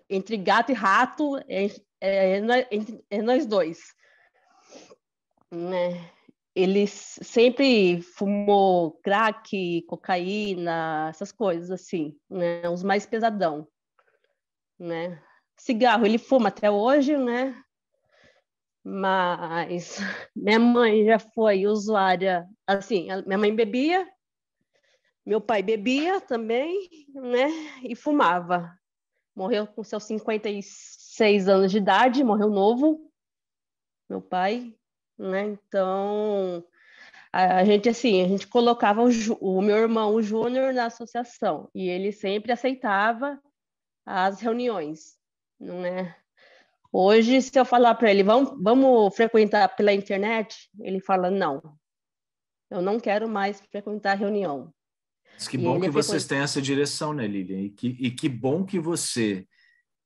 Entre gato e rato é nós dois, né? Ele sempre fumou crack, cocaína, essas coisas assim, né? Os mais pesadão, né? Cigarro ele fuma até hoje, né? Mas minha mãe já foi usuária, assim, minha mãe bebia, meu pai bebia também, né? E fumava. Morreu com seus 56 anos de idade, morreu novo, meu pai, né? Então, a gente, assim, a gente colocava o meu irmão, o Júnior, na associação, e ele sempre aceitava as reuniões, não é? Hoje, se eu falar para ele, vamos frequentar pela internet, ele fala, não, eu não quero mais frequentar reunião. Mas que E bom ele que vocês têm essa direção, né, Lilian? E que bom que você,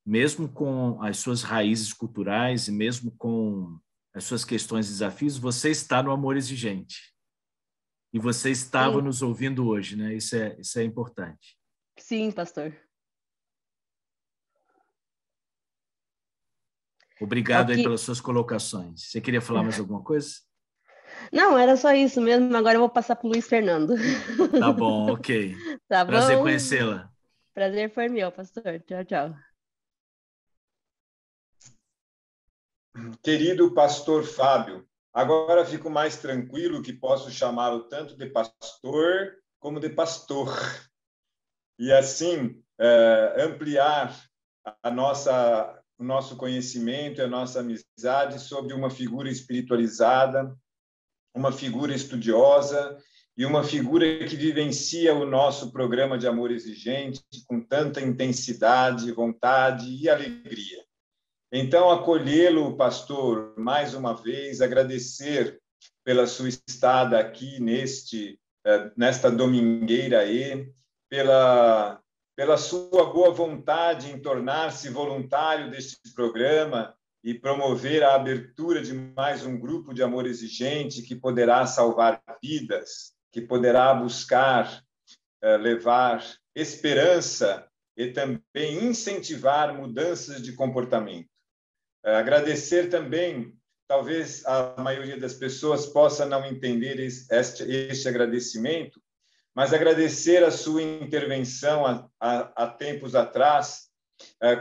mesmo com as suas raízes culturais e mesmo com as suas questões e desafios, você está no Amor Exigente. E você estava Sim. nos ouvindo hoje, né? Isso é importante. Sim, pastor. Obrigado aí pelas suas colocações. Você queria falar mais alguma coisa? Não, era só isso mesmo. Agora eu vou passar para o Luiz Fernando. Tá bom, ok. Tá Prazer bom? conhecê-la. Prazer foi meu, pastor. Tchau, tchau. Querido pastor Fábio, agora fico mais tranquilo que posso chamá-lo tanto de pastor como de pastor. E assim, ampliar o nosso conhecimento e a nossa amizade sobre uma figura espiritualizada, uma figura estudiosa e uma figura que vivencia o nosso programa de Amor Exigente com tanta intensidade, vontade e alegria. Então, acolhê-lo, pastor, mais uma vez, agradecer pela sua estada aqui nesta domingueira aí, pela sua boa vontade em tornar-se voluntário deste programa e promover a abertura de mais um grupo de Amor Exigente que poderá salvar vidas, que poderá buscar levar esperança e também incentivar mudanças de comportamento. Agradecer também, talvez a maioria das pessoas possa não entender este agradecimento, mas agradecer a sua intervenção há tempos atrás,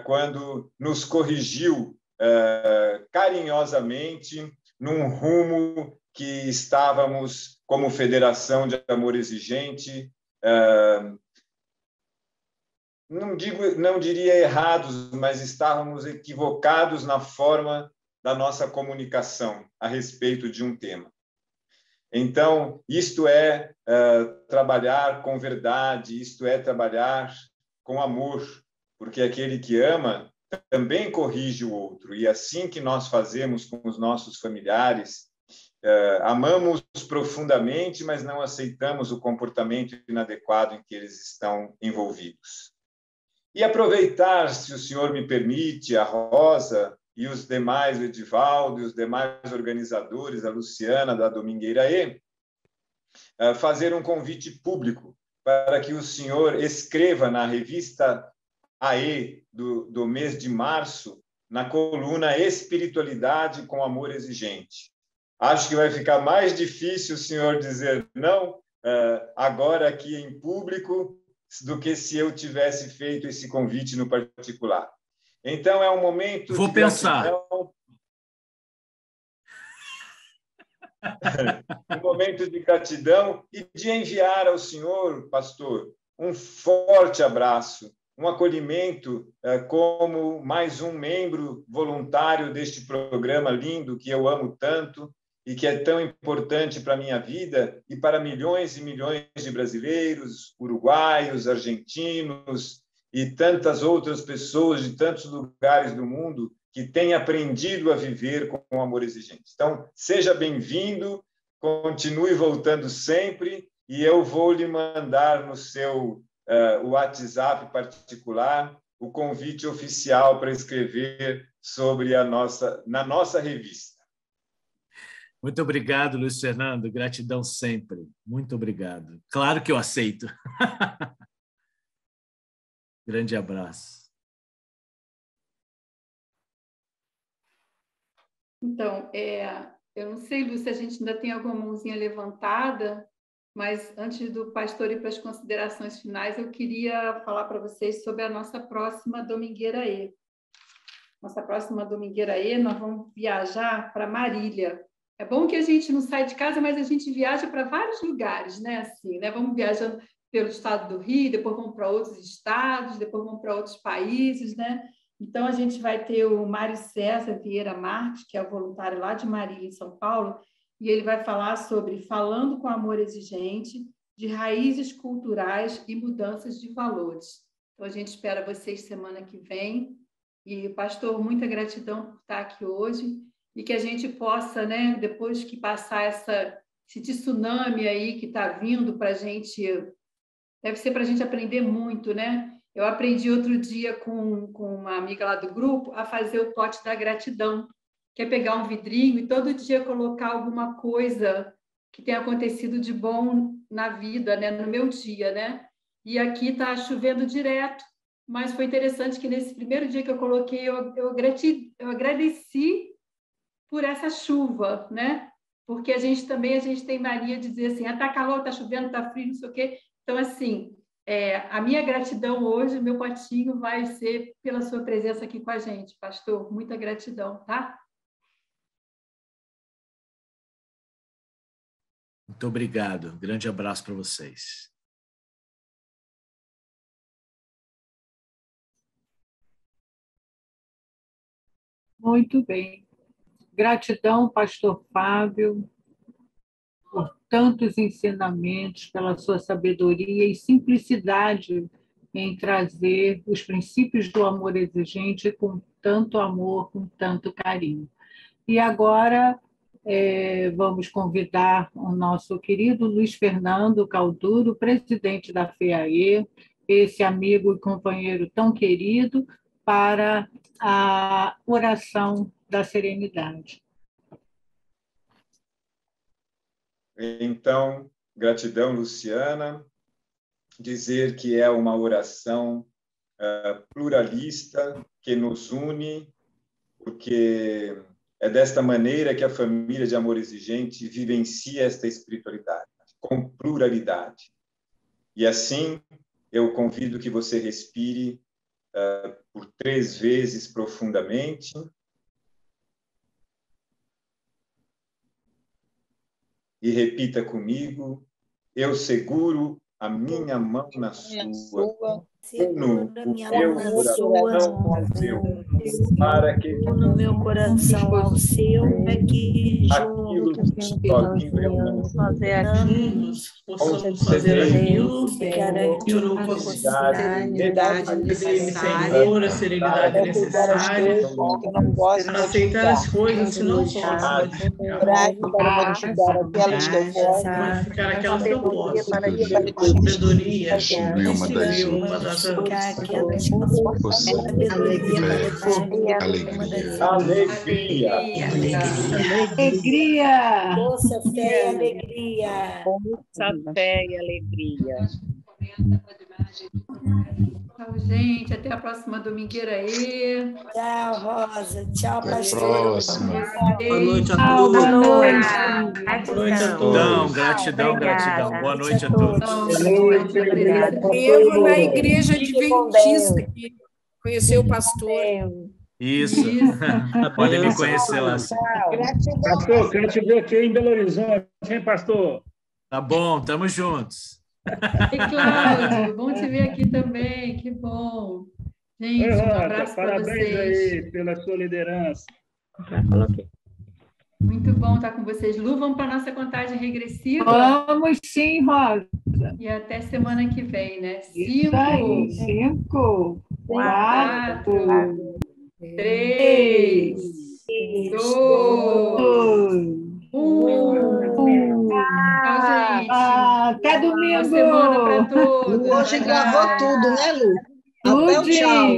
quando nos corrigiu carinhosamente num rumo que estávamos, como Federação de Amor Exigente, não diria errados, mas estávamos equivocados na forma da nossa comunicação a respeito de um tema. Então, isto é trabalhar com verdade, isto é trabalhar com amor, porque aquele que ama também corrige o outro. E assim que nós fazemos com os nossos familiares, amamos profundamente, mas não aceitamos o comportamento inadequado em que eles estão envolvidos. E aproveitar, se o senhor me permite, a Rosa e os demais, o Edivaldo e os demais organizadores, a Luciana da Domingueira E, fazer um convite público para que o senhor escreva na revista AE do mês de março, na coluna Espiritualidade com Amor Exigente. Acho que vai ficar mais difícil o senhor dizer não agora aqui em público do que se eu tivesse feito esse convite no particular. Então, é um momento Vou de pensar. gratidão. Um momento de gratidão e de enviar ao senhor, pastor, um forte abraço, um acolhimento como mais um membro voluntário deste programa lindo que eu amo tanto e que é tão importante para a minha vida e para milhões e milhões de brasileiros, uruguaios, argentinos e tantas outras pessoas de tantos lugares do mundo que têm aprendido a viver com amor exigente. Então, seja bem-vindo, continue voltando sempre e eu vou lhe mandar no seu WhatsApp particular o convite oficial para escrever sobre na nossa revista. Muito obrigado, Luiz Fernando. Gratidão sempre. Muito obrigado. Claro que eu aceito. Grande abraço. Então, eu não sei, Lúcia, a gente ainda tem alguma mãozinha levantada, mas antes do pastor ir para as considerações finais, eu queria falar para vocês sobre a nossa próxima Domingueira E. Nossa próxima Domingueira E, nós vamos viajar para Marília. É bom que a gente não sai de casa, mas a gente viaja para vários lugares, né? Assim, né? Vamos viajando pelo estado do Rio, depois vamos para outros estados, depois vamos para outros países, né? Então, a gente vai ter o Mário César Vieira Marques, que é o voluntário lá de Marília, em São Paulo, e ele vai falar sobre Falando com Amor Exigente, de raízes culturais e mudanças de valores. Então, a gente espera vocês semana que vem. E, pastor, muita gratidão por estar aqui hoje e que a gente possa, né, depois que passar esse tsunami aí que está vindo para a gente, deve ser para a gente aprender muito, né? Eu aprendi outro dia com uma amiga lá do grupo a fazer o pote da gratidão, que é pegar um vidrinho e todo dia colocar alguma coisa que tenha acontecido de bom na vida, né? No meu dia, né? E aqui está chovendo direto, mas foi interessante que nesse primeiro dia que eu coloquei, eu agradeci por essa chuva, né? Porque a gente tem mania de dizer assim, tá calor, tá chovendo, tá frio, não sei o quê. Então, assim, a minha gratidão hoje, meu potinho vai ser pela sua presença aqui com a gente, pastor. Muita gratidão, tá? Muito obrigado. Grande abraço para vocês. Muito bem. Gratidão, pastor Fábio, por tantos ensinamentos, pela sua sabedoria e simplicidade em trazer os princípios do amor exigente com tanto amor, com tanto carinho. E agora vamos convidar o nosso querido Luiz Fernando Calduro, presidente da FEAE, esse amigo e companheiro tão querido, para a oração da serenidade. Então, gratidão, Luciana. Dizer que é uma oração pluralista que nos une, porque é desta maneira que a família de Amor Exigente vivencia esta espiritualidade, com pluralidade. E assim, eu convido que você respire por 3 vezes profundamente. E repita comigo: eu seguro a minha mão na sua, segura minha mão na sua, para que no meu coração ao seu, é que aquilo que sozinho eu não fazer aquilo, possamos fazer aquilo garantir que eu não a posso serenidade necessária, Senhor, a serenidade necessária para para aceitar as coisas que não posso coragem para modificar aquelas que eu posso, modificar aquelas que eu posso, sabedoria, Subir uma das aquelas que não posso, sabedoria para discernir alegria. Alegria. força, fé e alegria. força, fé e alegria. Tchau, gente. Até a próxima domingueira aí. Tchau, Rosa. Tchau, Até a pastor. próxima. Boa noite a Boa todos. noite. Boa noite a todos. Gratidão. Boa noite a todos. Vivo na igreja adventista aqui. Conheceu o pastor. Isso. Podem me conhecer lá. Pastor, quero te ver aqui em Belo Horizonte, hein, pastor? Tá bom, estamos juntos. E Cláudio, bom te ver aqui também. Que bom. Gente, Oi, um Rosa, abraço para parabéns vocês. aí pela sua liderança. Muito bom estar com vocês. Lu, vamos para a nossa contagem regressiva? Vamos sim, Rosa. E até semana que vem, né? Isso aí. 5, 4, 3, 2, 1. Tchau, gente. Até Boa domingo. semana para todos. Hoje Bye, gravou bye. tudo, né, Lu? Até o Tudo. tchau.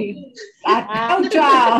Até o tchau.